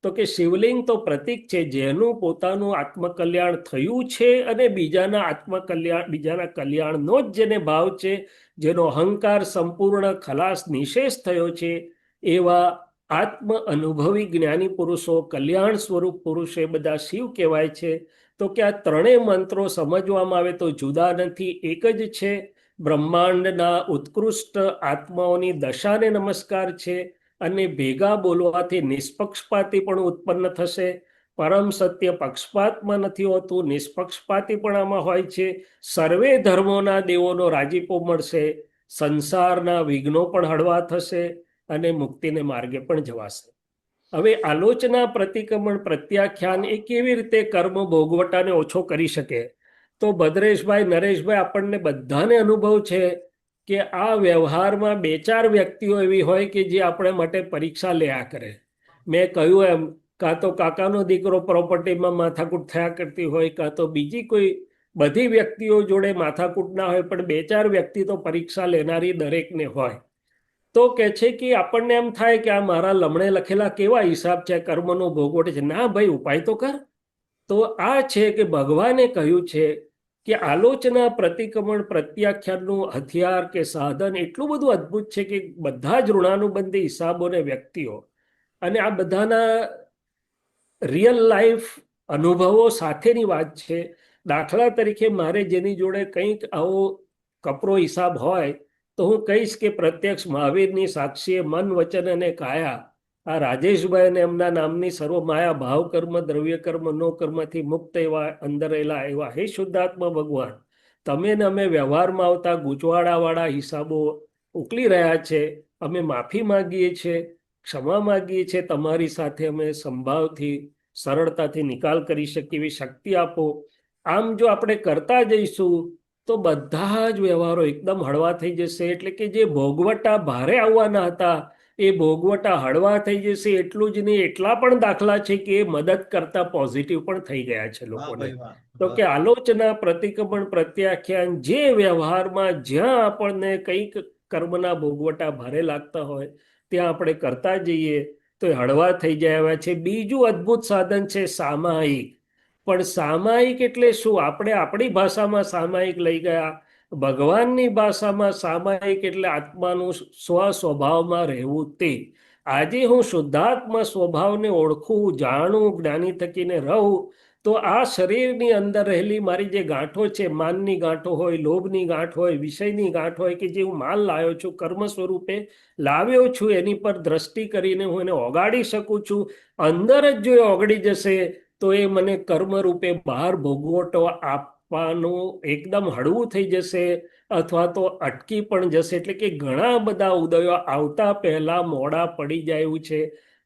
તો કે શિવલિંગ તો પ્રતીક છે, જેનું પોતાનું આત્મકલ્યાણ થયું છે અને બીજાના કલ્યાણનો જ જેને ભાવ છે, જેનો અહંકાર સંપૂર્ણ ખલાસ નિશેષ થયો છે, એવા આત્મ અનુભવી જ્ઞાની પુરુષો, કલ્યાણ સ્વરૂપ પુરુષો, એ બધા શિવ કહેવાય છે. તો કે આ ત્રણેય મંત્રો સમજવામાં આવે તો જુદા નથી, એક જ છે. બ્રહ્માંડના ઉત્કૃષ્ટ આત્માઓની દશાને નમસ્કાર છે, અને ભેગા બોલવાથી નિષ્પક્ષપાતી પણ ઉત્પન્ન થશે. પરમ સત્ય પક્ષપાતમાં નથી હોતું, નિષ્પક્ષપાતી પણ આમાં હોય છે. સર્વે ધર્મોના દેવોનો રાજીપો મળશે, સંસારના વિઘ્નો પણ હળવા થશે, અને મુક્તિને માર્ગે પણ જવાશે. હવે આલોચના, પ્રતિક્રમણ, પ્રત્યાખ્યાન એ કેવી રીતે કર્મ ભોગવટાને ઓછો કરી શકે? તો ભદ્રેશભાઈ, નરેશભાઈ, આપણને બધાને અનુભવ છે કે આ વ્યવહારમાં 2 4 વ્યક્તિઓ એવી હોય કે જે આપણે માટે પરીક્ષા લેયા કરે. મેં કહ્યું એમ, કાં તો કાકાનો દીકરો પ્રોપર્ટીમાં માથાકૂટ થયા કરતી હોય, કાં તો બીજી કોઈ, બધી વ્યક્તિઓ જોડે માથાકૂટ ના હોય, પણ 2 4 વ્યક્તિ તો પરીક્ષા લેનારી દરેકને હોય. તો કે છે કે આપણને એમ થાય કે આ મારા લમણે લખેલા કેવા હિસાબ છે, કર્મનો ભોગવટ છે. ના ભાઈ, ઉપાય તો કર. તો આ છે કે ભગવાને કહ્યું છે કે આલોચના, પ્રતિક્રમણ, પ્રત્યાખ્યાનનું હથિયાર કે સાધન એટલું બધું અદ્ભુત છે કે બધા જ ઋણાનુબંધી હિસાબોને વ્યક્તિઓ, અને આ બધાના રિયલ લાઈફ અનુભવો સાથેની વાત છે. દાખલા તરીકે મારે જેની જોડે કંઈક આવો કપરો હિસાબ હોય તો હું કહીશ કે પ્રત્યક્ષ મહાવીરની સાક્ષીએ મન, વચન અને કાયા, આ રાજેશભાઈ અને એમના નામની સર્વ માયા, ભાવ કર્મ, દ્રવ્ય કર્મ, નો કર્મથી મુક્ત એવા અંદર રહેલા એવા હે શુદ્ધાત્મા ભગવાન, તમે ને અમે વ્યવહારમાં આવતા ગૂંચવાડાવાળા હિસાબો ઉકલી રહ્યા છે. અમે માફી માંગીએ છીએ, ક્ષમા માંગીએ છીએ. તમારી સાથે અમે સંભાવથી, સરળતાથી નિકાલ કરી શકીએ એવી શક્તિ આપો. આમ જો આપણે કરતા જઈશું તો બધા જ વ્યવહારો એકદમ હળવા થઈ જશે. એટલે કે જે ભોગવટા ભારે આવવાના હતા એ ભોગવટા હળવા થઈ જશે. એટલું જ નહીં, એટલા પણ દાખલા છે કે એ મદદ કરતા પોઝિટિવ પણ થઈ ગયા છે વાહ લોકોને. ભાઈ વાહ. તો કે આલોચના, પ્રતિક્રમણ, પ્રત્યાખ્યાન, જે વ્યવહારમાં જ્યાં આપણને કંઈક કર્મના ભોગવટા ભારે લાગતા હોય ત્યાં આપણે કરતા જઈએ તો એ હળવા થઈ જાય એવા છે. બીજું અદ્ભુત સાધન છે સામાયિક. પણ સામાયિક એટલે શું? આપણે આપણી ભાષામાં સામાયિક લઈ ગયા. ભગવાનની ભાષામાં સામાયિક એટલે આત્માનું સ્વસ્વભાવમાં રહેવું તે. આજે હું શુદ્ધાત્મા સ્વભાવને ઓળખું, જાણું, જ્ઞાની થકીને રહું, તો આ શરીરની અંદર રહેલી મારી જે ગાંઠો છે, માનની ગાંઠો હોય, લોભની ગાંઠ હોય, વિષયની ગાંઠ હોય, કે જે હું માલ લાવ્યો છું, કર્મ સ્વરૂપે લાવ્યો છું, એની પર દ્રષ્ટિ કરીને હું એને ઓગાળી શકું છું. અંદર જ જો એ ઓગળી જશે તો એ મને કર્મ રૂપે બહાર ભોગવટો આપવાનું એકદમ હળવું થઈ જશે, અથવા તો અટકી પણ જશે. એટલે કે ઘણા બધા ઉદયો આવતા પહેલા મોડા પડી જાય એવું છે.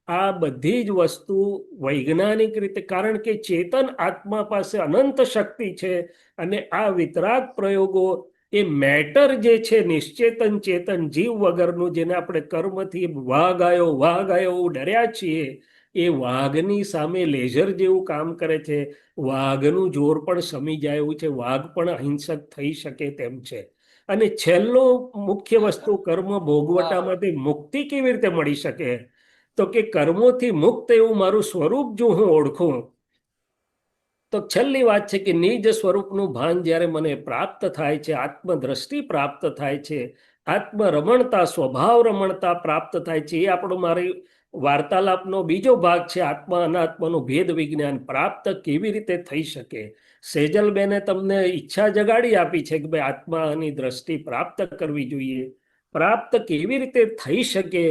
આ બધી જ વસ્તુ વૈજ્ઞાનિક રીતે, કારણ કે ચેતન આત્મા પાસે અનંત શક્તિ છે, અને આ વિતરાગ પ્રયોગો એ મેટર જે છે, નિશ્ચેતન ચેતન જીવ વગરનું, જેને આપણે કર્મથી વાઘ આવ્યો ડર્યા છીએ, એ વાઘની સામે લેઝર જેવું કામ કરે છે. વાઘનું જોર પણ શમી જાય એવું છે. વાઘ પણ અહિંસક થઈ શકે તેમ છે. અને છેલ્લો મુખ્ય વસ્તુ, કર્મ ભોગવટામાંથી મુક્તિ કેવી રીતે મળી શકે? તો કે કર્મોથી મુક્ત એવું મારું સ્વરૂપ જો હું ઓળખું, તો છેલ્લી વાત છે કે નિજ સ્વરૂપનું ભાન જ્યારે મને પ્રાપ્ત થાય છે, આત્મદ્રષ્ટિ પ્રાપ્ત થાય છે, આત્મરમણતા, સ્વભાવ રમણતા પ્રાપ્ત થાય છે. એ આપણો મારી વાર્તાલાપનો બીજો ભાગ છે. આત્મા અનાત્માનું ભેદ વિજ્ઞાન પ્રાપ્ત કેવી રીતે થઈ શકે? સેજલબેને તમને ઈચ્છા જગાડી આપી છે કે ભાઈ આત્માની દ્રષ્ટિ પ્રાપ્ત કરવી જોઈએ. પ્રાપ્ત કેવી રીતે થઈ શકે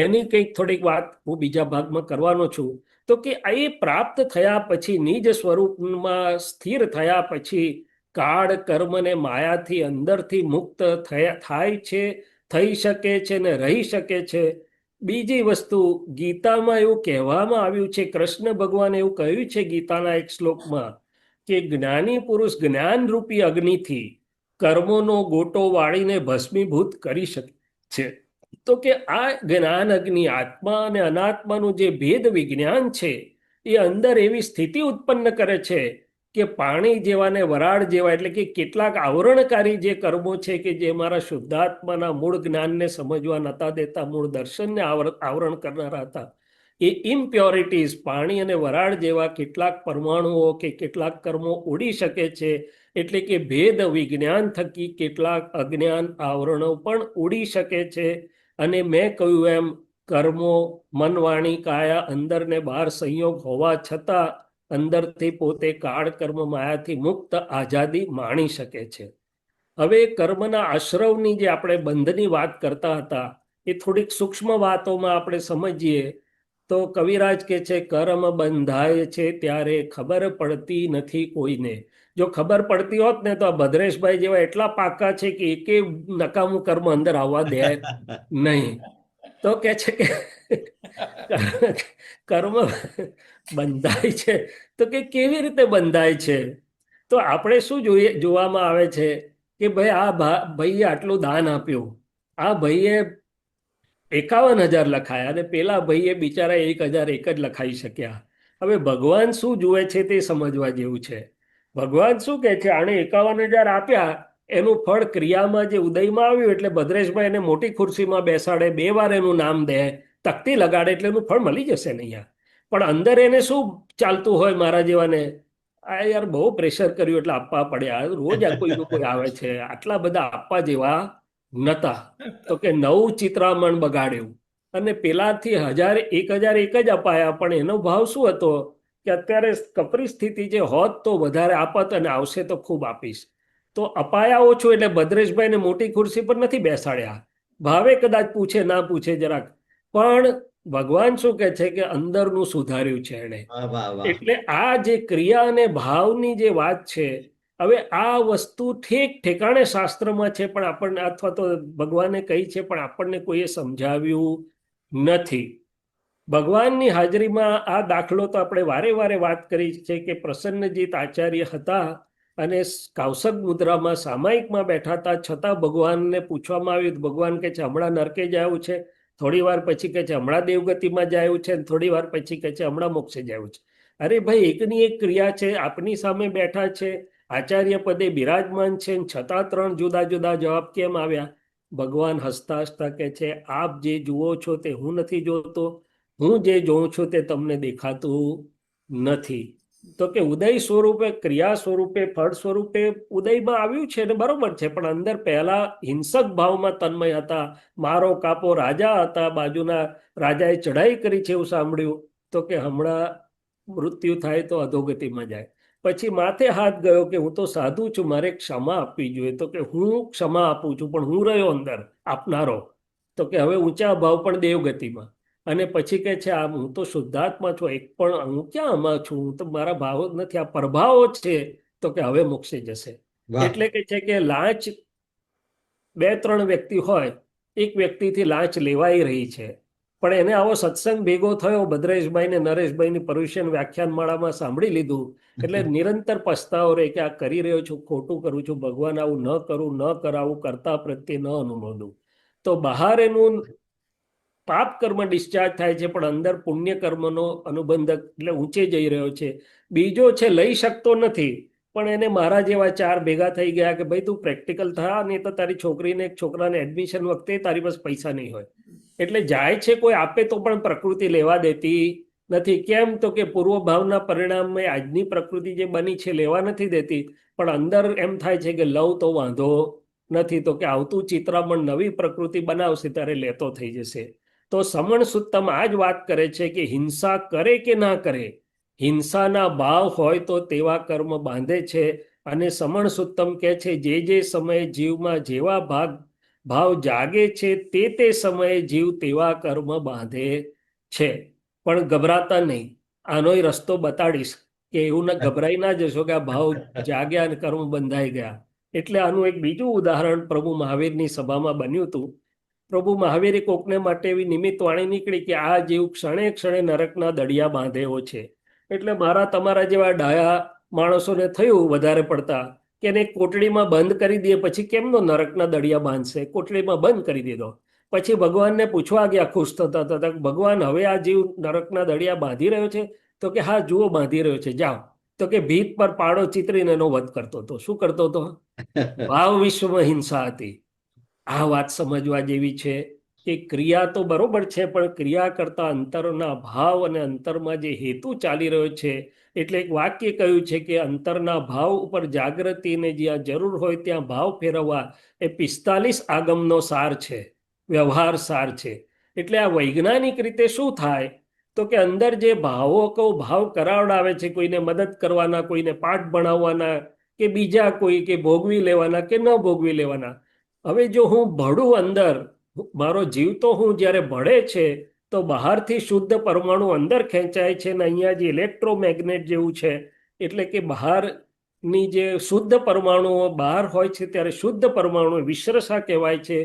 એની કંઈક થોડીક વાત હું બીજા ભાગમાં કરવાનો છું. તો કે એ પ્રાપ્ત થયા પછી, નિજ સ્વરૂપમાં સ્થિર થયા પછી, કાળ, કર્મ ને માયાથી અંદરથી મુક્ત થાય છે, થઈ શકે છે ને રહી શકે છે. બીજી વસ્તુ, ગીતામાં એવું કહેવામાં આવ્યું છે, કૃષ્ણ ભગવાન એવું કહ્યું છે ગીતાના એક શ્લોકમાં, કે જ્ઞાની પુરુષ જ્ઞાનરૂપી અગ્નિથી કર્મોનો ગોટો વાળીને ભસ્મીભૂત કરી શકે છે. તો કે આ જ્ઞાન અગ્નિ, આત્મા અને અનાત્માનું જે ભેદ વિજ્ઞાન છે, એ અંદર એવી સ્થિતિ ઉત્પન્ન કરે છે કે પાણી જેવા ને વરાળ જેવા, એટલે કે કેટલાક આવરણકારી જે કર્મો છે કે જે મારા શુદ્ધાત્માના મૂળ જ્ઞાનને સમજવા નતા દેતા, મૂળ દર્શનને આવરણ કરનારા હતા, એ ઇમ્પ્યોરિટીઝ, પાણી અને વરાળ જેવા કેટલાક પરમાણુઓ કે કેટલાક કર્મો ઉડી શકે છે. એટલે કે ભેદ વિજ્ઞાન થકી કેટલાક અજ્ઞાન આવરણો પણ ઉડી શકે છે. અને મેં કહ્યું એમ, કર્મો, મન, વાણી, કાયા, અંદર ને બહાર સંયોગ હોવા છતાં અંદરથી પોતે કાળ, કર્મ, માયાથી મુક્ત આઝાદી માણી શકે છે. હવે કર્મના આશ્રવની જે આપણે બંધની વાત કરતા હતા, એ થોડીક સૂક્ષ્મ વાતોમાં આપણે સમજીએ તો કવિરાજ કે છે, કર્મ બંધાય છે ત્યારે ખબર પડતી નથી કોઈને. જો ખબર પડતી હોત ને તો આ ભદ્રેશભાઈ જેવા એટલા પાકા છે કે એકે નકામું કર્મ અંદર આવવા દે નહીં. તો કે છે કે કર્મ બંધાય છે. તો કે કેવી રીતે બંધાય છે? તો આપણે શું જોવામાં આવે છે કે ભાઈ આ ભાઈએ આટલું દાન આપ્યું, આ ભાઈએ 51,000 લખાયા અને પેલા ભાઈએ બિચારા 1,001 જ લખાઈ શક્યા. હવે ભગવાન શું જુએ છે તે સમજવા જેવું છે. ભગવાન શું કહે છે, આણે 51,000 આપ્યા, એનું ફળ ક્રિયામાં જે ઉદયમાં આવ્યું, એટલે ભદ્રેશભાઈ એને મોટી ખુરશીમાં બેસાડે, 2 વાર એનું નામ દે, તકતી લગાડે, એટલે એનું ફળ મળી જશે ને અહીંયા. પણ અંદર એને શું ચાલતું હોય મારા જેવાને, આ યાર બહુ પ્રેશર કર્યું એટલે આપવા પડ્યા, રોજ આ કોઈનું કોઈ આવે છે, આટલા બધા આપવા જેવા નતા. તો કે 9 ચિત્રામણ બગાડ્યું અને પેલાથી 1,001 જ અપાયા. પણ એનો ભાવ શું હતો કે અત્યારે કપરી સ્થિતિ જે હોત તો વધારે આપત, અને આવશે તો ખૂબ આપીશ. તો અપાયા ઓછું એટલે ભદ્રેશભાઈને મોટી ખુરશી પર નથી બેસાડ્યા. ભાવે કદાચ પૂછે ના પૂછે જરાક, પણ ભગવાન શું કહે છે કે અંદરનું સુધાર્યું છે એને. એટલે આ જે ક્રિયા અને ભાવની જે વાત છે, હવે આ વસ્તુ ઠેક ઠેકાણે શાસ્ત્રમાં છે, પણ આપણને, અથવા તો ભગવાને કહી છે, પણ આપણને કોઈએ સમજાવ્યું નથી. ભગવાનની હાજરીમાં આ દાખલો તો આપણે વારે વારે વાત કરી છે કે પ્રસન્નજીત આચાર્ય હતા, અને કૌશક મુદ્રામાં સામાયિકમાં બેઠા હતા, છતાં ભગવાનને પૂછવામાં આવ્યું તો ભગવાન કહે છે હમણાં નરકે જાયું છે, થોડી વાર પછી કહે છે હમણાં દેવગતિમાં જાયું છે, અને થોડી વાર પછી કહે છે હમણાં મોક્ષે જાયું છે. અરે ભાઈ, એકની એક ક્રિયા છે, આપની સામે બેઠા છે, આચાર્ય પદે બિરાજમાન છે, છતાં 3 જુદા જુદા જવાબ કેમ આવ્યા? ભગવાન હસતા હસતા કહે છે આપ જે જુઓ છો તે હું નથી જોતો, હું જે જોઉં છું તે તમને દેખાતું નથી. તો કે ઉદય સ્વરૂપે, ક્રિયા સ્વરૂપે, ફળ સ્વરૂપે ઉદયમાં આવ્યું છે ને, બરોબર છે, પણ અંદર પહેલા હિંસક ભાવમાં તન્મય હતા. મારો કાપો રાજા હતા, બાજુના રાજાએ ચઢાઈ કરી છે એવું સાંભળ્યું, તો કે હમણાં મૃત્યુ થાય તો અધોગતિમાં જાય. પછી માથે હાથ ગયો કે હું તો સાધુ છું, મારે ક્ષમા આપવી જોઈએ, તો કે હું ક્ષમા આપું છું, પણ હું રહ્યો અંદર આપનારો, તો કે હવે ઊંચા ભાવ પણ દેવગતિમાં. અને પછી કહે છે આ હું તો શુદ્ધાત્મા છું, એક પણ હું ક્યાં આમાં છું, હું તો મારા ભાવો જ નથી, આ પ્રભાવો જ છે, તો કે હવે મોક્ષે જશે. વાહ. એટલે કે છે કે લાંચ 2-3 વ્યક્તિ હોય, એક વ્યક્તિથી લાંચ લેવાઈ રહી છે, પણ એને આવો સત્સંગ ભેગો થયો, ભદ્રેશભાઈ ને નરેશભાઈની પર્યુષણ વ્યાખ્યાન માળામાં સાંભળી લીધું, એટલે નિરંતર પસ્તાવો રહે કે આ કરી રહ્યો છું, ખોટું કરું છું, ભગવાન આવું ન કરું, ન કરાવું, કરતા પ્રત્યે ન અનુમોદું. તો બહાર એનું પાપ કર્મ ડિસ્ચાર્જ થાય છે, પણ અંદર પુણ્ય કર્મનો અનુબંધક એટલે ઊંચે જઈ રહ્યો છે. બીજો છે લઈ શકતો નથી, પણ એને મારા જેવા 4 ભેગા થઈ ગયા કે ભાઈ તું પ્રેક્ટિકલ થા, નહીં તો તારી છોકરીને છોકરાને એડમિશન વખતે તારી પાસે પૈસા નહીં હોય. એટલે જાય છે કોઈ આપે તો પણ પ્રકૃતિ લેવા દેતી નથી. કેમ? તો કે પૂર્વ ભાવના પરિણામે આજની પ્રકૃતિ જે બની છે લેવા નથી દેતી, પણ અંદર એમ થાય છે કે લવ તો વાંધો નથી, તો કે આવતું ચિત્રામણ નવી પ્રકૃતિ બનાવશે ત્યારે લેતો થઈ જશે. તો સમણ સુત્તમ આ જ વાત કરે છે કે હિંસા કરે કે ના કરે, હિંસાના ભાવ હોય તો તેવા કર્મ બાંધે છે. અને સમણ સુત્તમ કહે છે જે સમયે જીવમાં જેવા ભાવ જાગે છે તે સમયે જીવ તેવા કર્મ બાંધે છે. પણ ગભરાતા નહીં, આનોય રસ્તો બતાડીશ કે એવું ના ગભરાઈ ના જશો કે આ ભાવ જાગ્યા અને કર્મ બંધાઈ ગયા. એટલે આનું એક બીજું ઉદાહરણ પ્રભુ મહાવીરની સભામાં બન્યું હતું. પ્રભુ મહાવીરે કોકને માટે એવી નિમિત્ત વાણી નીકળી કે આ જીવ ક્ષણે ક્ષણે નરકના દડિયા બાંધેવો છે. એટલે મારા તમારા જેવા ડાયા માણસોને થયું વધારે પડતા કે એને કોટડીમાં બંધ કરી દે, પછી કેમનો નરકના દડિયા બાંધશે? કોટડીમાં બંધ કરી દીધો. પછી ભગવાનને પૂછવા ગયા ખુશ થતા થતા, ભગવાન હવે આ જીવ નરકના દડિયા બાંધી રહ્યો છે? તો કે હા જુઓ બાંધી રહ્યો છે, જાઓ. તો કે ભીત પર પાડો ચિતરીને એનો વધ કરતો હતો. શું કરતો હતો? ભાવ વિશ્વમાં હિંસા હતી. આ વાત સમજવા જેવી છે કે ક્રિયા તો બરોબર છે, પણ ક્રિયા કરતા અંતરના ભાવ અને અંતરમાં જે હેતુ ચાલી રહ્યો છે. એટલે એક વાક્ય કહ્યું છે કે અંતરના ભાવ ઉપર જાગૃતિને જ્યાં જરૂર હોય ત્યાં ભાવ ફેરવવા એ 45 આગમનો સાર છે, વ્યવહાર સાર છે. એટલે આ વૈજ્ઞાનિક રીતે શું થાય? તો કે અંદર જે ભાવ કરાવડાવે છે, કોઈને મદદ કરવાના, કોઈને પાઠ ભણાવવાના, કે બીજા કોઈ કે ભોગવી લેવાના કે ન ભોગવી લેવાના. હવે જો હું ભળું અંદર, મારો જીવ તો હું જ્યારે ભળે છે તો બહારથી શુદ્ધ પરમાણુ અંદર ખેંચાય છે, ને અહીંયા જે ઇલેક્ટ્રોમેગ્નેટ જેવું છે, એટલે કે બહારની જે શુદ્ધ પરમાણુઓ બહાર હોય છે ત્યારે શુદ્ધ પરમાણુ વિશ્રસા કહેવાય છે.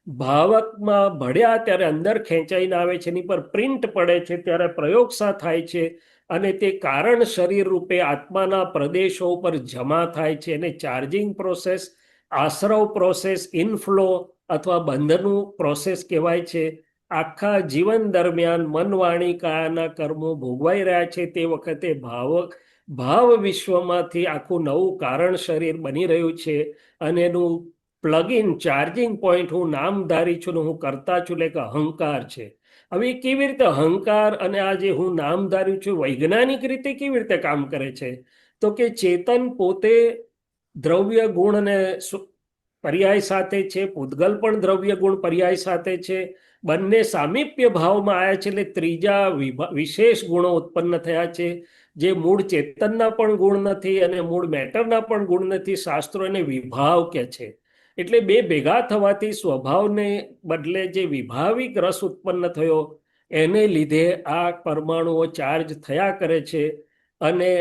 ભાવકમાં ભળ્યા ત્યારે અંદર ખેંચાઈને આવે છે, એની પર પ્રિન્ટ પડે છે, ત્યારે પ્રયોગશા થાય છે, અને તે કારણ શરીર રૂપે આત્માના પ્રદેશો ઉપર જમા થાય છે. એને ચાર્જિંગ પ્રોસેસ, આશ્રવ પ્રોસેસ, ઇનફ્લો અથવા બંધનું પ્રોસેસ કહેવાય છે. આખા જીવન દરમિયાન મન વાણી કાયાના કર્મો ભોગવાઈ રહ્યા છે, તે વખતે ભાવ વિશ્વમાંથી આખું નવું કારણ શરીર બની રહ્યું છે. અને એનું પ્લગઇન ચાર્જિંગ પોઈન્ટ હું નામધારી છું ને હું કરતા છું, એટલે કે અહંકાર છે. હવે કેવી રીતે અહંકાર અને આ જે હું નામધારી છું વૈજ્ઞાનિક રીતે કેવી રીતે કામ કરે છે? તો કે ચેતન પોતે દ્રવ્ય ગુણ અને પર્યાય સાથે છે, પૂતગલ પણ દ્રવ્ય ગુણ પર્યાય સાથે છે, બંને સામીપ્ય ભાવમાં આવ્યા છે. એટલે ત્રીજા વિશેષ ગુણો ઉત્પન્ન થયા છે, જે મૂળ ચેતનના પણ ગુણ નથી અને મૂળ મેટરના પણ ગુણ નથી. શાસ્ત્રો એને વિભાવ કહે છે. એટલે બે ભેગા થવાથી સ્વભાવને બદલે જે વિભાવિક રસ ઉત્પન્ન થયો, એને લીધે આ પરમાણુઓ ચાર્જ થયા કરે છે. અને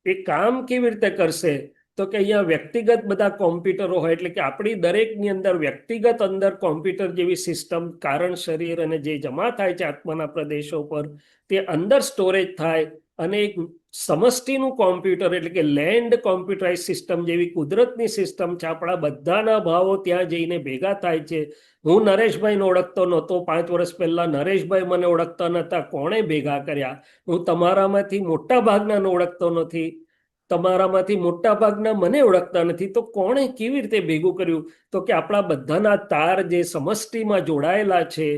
એ કામ કેવી રીતે કરશે? તો કે અહીંયા વ્યક્તિગત બધા કોમ્પ્યુટરો હોય, એટલે કે આપણી દરેકની અંદર વ્યક્તિગત અંદર કોમ્પ્યુટર જેવી સિસ્ટમ, કારણ શરીર અને જે જમા થાય છે આત્માના પ્રદેશો પર, તે અંદર સ્ટોરેજ થાય અને એક સમષ્ટિનું કોમ્પ્યુટર એટલે કે લેન્ડ કોમ્પ્યુટરાઇઝ સિસ્ટમ જેવી કુદરતની સિસ્ટમ છે. આપણા બધાના ભાવો ત્યાં જઈને ભેગા થાય છે. હું નરેશભાઈને ઓળખતો નહોતો 5 વર્ષ પહેલા, નરેશભાઈ મને ઓળખતા નહોતા. કોણે ભેગા કર્યા? હું તમારામાંથી મોટા ભાગનાને ઓળખતો નથી, તમારામાંથી મોટા ભાગના મને ઓળખતા નથી. તો કોણે કેવી રીતે ભેગું કર્યું? તો કે આપણા બધાના તાર જે સમષ્ટિમાં જોડાયેલા છે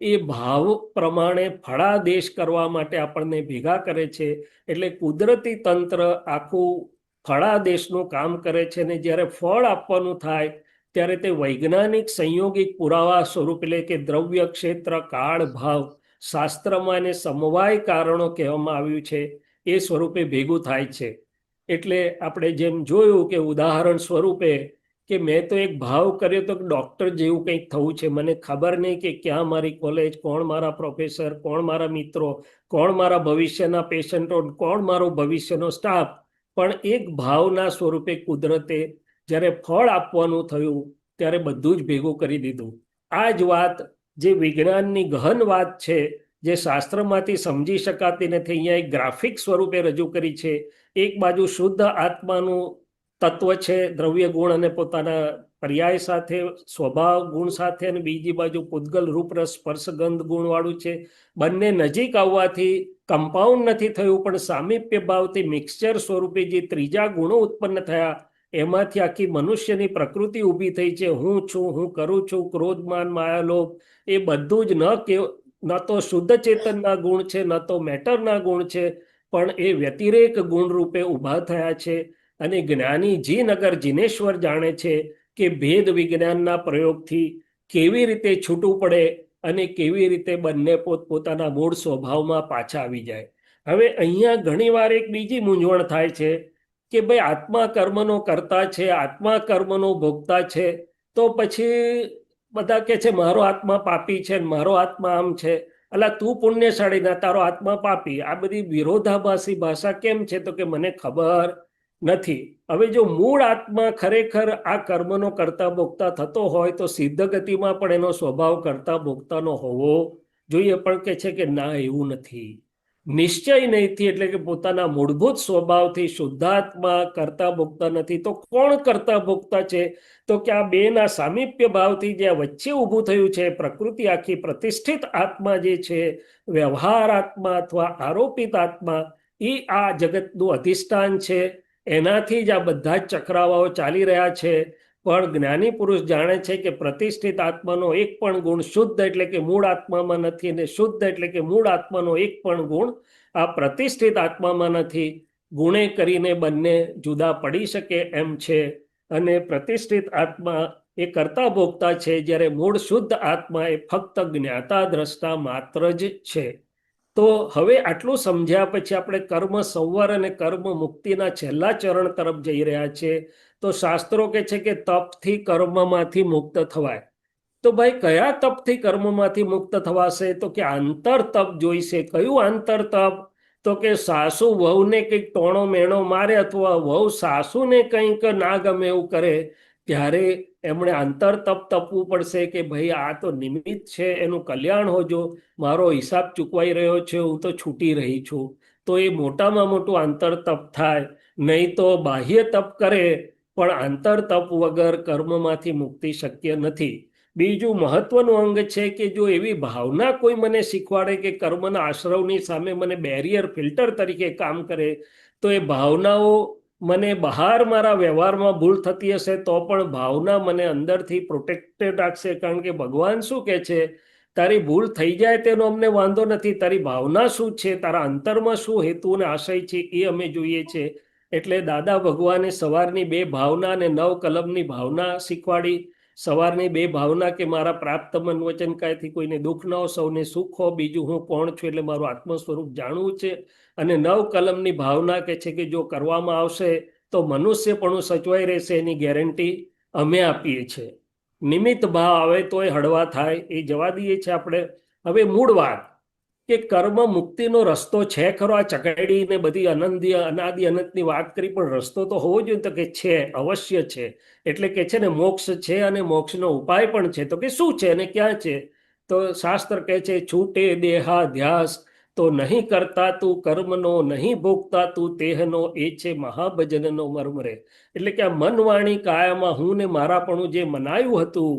એ ભાવ પ્રમાણે ફળાદેશ કરવા માટે આપણને ભેગા કરે છે. એટલે કુદરતી તંત્ર આખું ફળાદેશનું કામ કરે છે. ને જ્યારે ફળ આપવાનું થાય ત્યારે તે વૈજ્ઞાનિક સંયોગિક પુરાવા સ્વરૂપ એટલે કે દ્રવ્ય, ક્ષેત્ર, કાળ, ભાવ, શાસ્ત્રમાં એને સમવાય કારણો કહેવામાં આવ્યું છે એ સ્વરૂપે ભેગું થાય છે. એટલે આપણે જેમ જોયું કે ઉદાહરણ સ્વરૂપે કે મેં તો એક ભાવ કર્યો તો ડૉક્ટર જેવું કંઈક થવું છે. મને ખબર નહીં કે ક્યાં મારી કોલેજ, કોણ મારા પ્રોફેસર, કોણ મારા મિત્રો, કોણ મારા ભવિષ્યના પેશન્ટો, કોણ મારો ભવિષ્યનો સ્ટાફ. પણ એક ભાવના સ્વરૂપે કુદરતે જ્યારે ફળ આપવાનું થયું ત્યારે બધું જ ભેગું કરી દીધું. આ જ વાત જે વિજ્ઞાનની ગહન વાત છે, જે શાસ્ત્રમાંથી સમજી શકાતી નથી, અહીંયા એક ગ્રાફિક સ્વરૂપે રજૂ કરી છે. એક બાજુ શુદ્ધ આત્માનું તત્વ છે, દ્રવ્ય ગુણ અને પોતાના પર્યાય સાથે, સ્વભાવ ગુણ સાથે, અને બીજી બાજુ પૂતગલ રૂપ રસ સ્પર્શ ગંધ ગુણ વાળું છે. બંને નજીક આવવાથી કમ્પાઉન્ડ નથી થયું, પણ સામીપ્ય ભાવથી મિક્સચર સ્વરૂપે જે ત્રીજા ગુણો ઉત્પન્ન થયા એમાંથી આખી મનુષ્યની પ્રકૃતિ ઊભી થઈ છે. હું છું, હું કરું છું, ક્રોધ, માન, માયા, લોભ, એ બધું જ ન તો શુદ્ધ ચેતનના ગુણ છે, ન તો મેટરના ગુણ છે, પણ એ વ્યતિરેક ગુણ રૂપે ઊભા થયા છે. અને જ્ઞાની જીનગર જીનેશ્વર જાણે છે કે ભેદ વિજ્ઞાનના પ્રયોગથી કેવી રીતે છૂટું પડે અને કેવી રીતે બંને પોતપોતાના મૂળ સ્વભાવમાં પાછા આવી જાય. હવે અહીંયા ઘણીવાર એક બીજી મૂંઝવણ થાય છે કે ભાઈ આત્મા કર્મનો કરતા છે, આત્મા કર્મનો ભોગતા છે, તો પછી બધા કહે છે મારો આત્મા પાપી છે, મારો આત્મા આમ છે. અલા તું પુણ્યશાળી ના, તારો આત્મા પાપી. આ બધી વિરોધાભાસી ભાષા કેમ છે? તો કે મને ખબર નથી. હવે જો મૂળ આત્મા ખરેખર આ કર્મનો કરતા ભોગતા થતો હોય તો સિદ્ધ ગતિમાં પણ એનો સ્વભાવ કરતા ભોગતાનો હોવો જોઈએ. પણ કે છે કે ના, એવું નથી. નિશ્ચય નહીંથી એટલે કે પોતાના મૂળભૂત સ્વભાવથી શુદ્ધાત્મા કરતા ભોગતા નથી. તો કોણ કરતા ભોગતા છે? તો કે આ બેના સામીપ્ય ભાવથી જે વચ્ચે ઊભું થયું છે પ્રકૃતિ આખી, પ્રતિષ્ઠિત આત્મા જે છે, વ્યવહાર આત્મા અથવા આરોપિત આત્મા, એ આ જગતનું અધિષ્ઠાન છે. એનાથી જ આ બધા જ ચક્રાવાઓ ચાલી રહ્યા છે. પણ જ્ઞાની પુરુષ જાણે છે કે પ્રતિષ્ઠિત આત્માનો એક પણ ગુણ શુદ્ધ એટલે કે મૂળ આત્મામાં નથી, અને શુદ્ધ એટલે કે મૂળ આત્માનો એક પણ ગુણ આ પ્રતિષ્ઠિત આત્મામાં નથી. ગુણે કરીને બંને જુદા પડી શકે એમ છે. અને પ્રતિષ્ઠિત આત્મા એ કરતા ભોગતા છે, જ્યારે મૂળ શુદ્ધ આત્મા એ ફક્ત જ્ઞાતા દ્રષ્ટા માત્ર જ છે. તો હવે આટલું સમજ્યા પછી આપણે કર્મ સંવર અને કર્મ મુક્તિના છેલ્લા ચરણ તરફ જઈ રહ્યા છે. તો શાસ્ત્રો કહે છે કે તપથી કર્મમાંથી મુક્ત થવાય. તો ભાઈ કયા તપથી કર્મમાંથી મુક્ત થવાશે? તો કે આંતર તપ જોઈશે. કયું આંતર તપ? તો કે સાસુ વહુને કંઈક ટોણો મેણો મારે અથવા વહુ સાસુને કંઈક ના ગમે એવું કરે ત્યારે એમણે આંતર તપ તપવું પડશે કે ભાઈ આ તો નિમિત્ત છે, એનું કલ્યાણ હોજો, મારો હિસાબ ચૂકવાઈ રહ્યો છે, હું તો છૂટી રહી છું. તો એ મોટામાં મોટું આંતર તપ થાય. નહીં તો બાહ્ય તપ કરે પણ આંતર તપ વગર કર્મમાંથી મુક્તિ શક્ય નથી. બીજું મહત્વનું અંગ છે કે જો એવી ભાવના કોઈ મને શીખવાડે કે કર્મના આશ્રવની સામે મને બેરિયર ફિલ્ટર તરીકે કામ કરે, તો એ ભાવનાઓ મને બહાર મારા વ્યવહારમાં ભૂલ થતી હશે તો પણ ભાવના મને અંદરથી પ્રોટેક્ટેડ રાખશે. કારણ કે ભગવાન શું કહે છે? તારી ભૂલ થઈ જાય તેનો અમને વાંધો નથી, તારી ભાવના શું છે, તારા અંતરમાં શું હેતુ અને આશય છે એ અમે જોઈએ છે. એટલે દાદા ભગવાને સવારની 2 ભાવના અને 9 કલમની ભાવના શીખવાડી. સવારની 2 ભાવના કે મારા પ્રાપ્ત મન વચન કાયથી કોઈને દુઃખ ન હો, સૌને સુખ હો, બીજું હું કોણ છું એટલે મારું આત્મ સ્વરૂપ જાણવું છે. અને 9 કલમની ભાવના કે છે કે જો કરવામાં આવશે તો મનુષ્યપણું સચવાઈ રહેશે, એની ગેરંટી અમે આપીએ છીએ. નિમિત્ત ભાવ આવે તોય હળવા થાય એ જવા દઈએ છીએ આપણે. હવે મૂળ વાત કે કર્મ મુક્તિનો રસ્તો છે ખરો? આ ચકડી ને બધી અનાદિ અનંતની વાત કરી, પણ રસ્તો તો હોવો જોઈએ. તો કે છે, અવશ્ય છે. એટલે કે છે ને મોક્ષ છે અને મોક્ષનો ઉપાય પણ છે. તો કે શું છે અને ક્યાં છે? તો શાસ્ત્ર કહે છે છૂટે દેહાધ્યાસ. તો તો નહીં કરતા તું કર્મનો, નહીં ભોગતા તું તેહનો, એ છે મહાભજનનો મર્મ રે. એટલે કે આ મન વાણી કાયામાં હું ને મારાપણું જે મનાયું હતું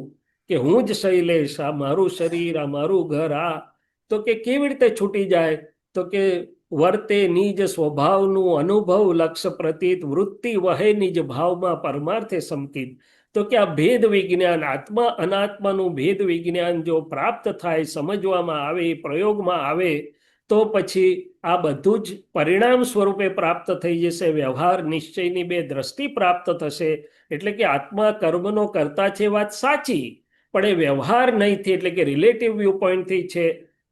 કે હું જ શૈલેષ, આ મારું શરીર, આ મારું ઘર, આ તો કે કેવી રીતે છૂટી જાય? તો કે વર્તે નિજ સ્વભાવનું અનુભવ લક્ષ પ્રતીત, વૃત્તિ વહે નિજ ભાવમાં પરમાર્થે સમતીત. તો કે આ ભેદ વિજ્ઞાન, આત્મા અનાત્માનું ભેદ વિજ્ઞાન જો પ્રાપ્ત થાય, સમજવામાં આવે, પ્રયોગમાં આવે, તો પછી આ બધું જ પરિણામ સ્વરૂપે પ્રાપ્ત થઈ જશે. વ્યવહાર નિશ્ચયની બે દ્રષ્ટિ પ્રાપ્ત થશે. એટલે કે આત્મા કર્મનો કરતા છે વાત સાચી, પણ એ વ્યવહાર નહીંથી, એટલે કે રિલેટિવ વ્યૂ પોઈન્ટથી છે,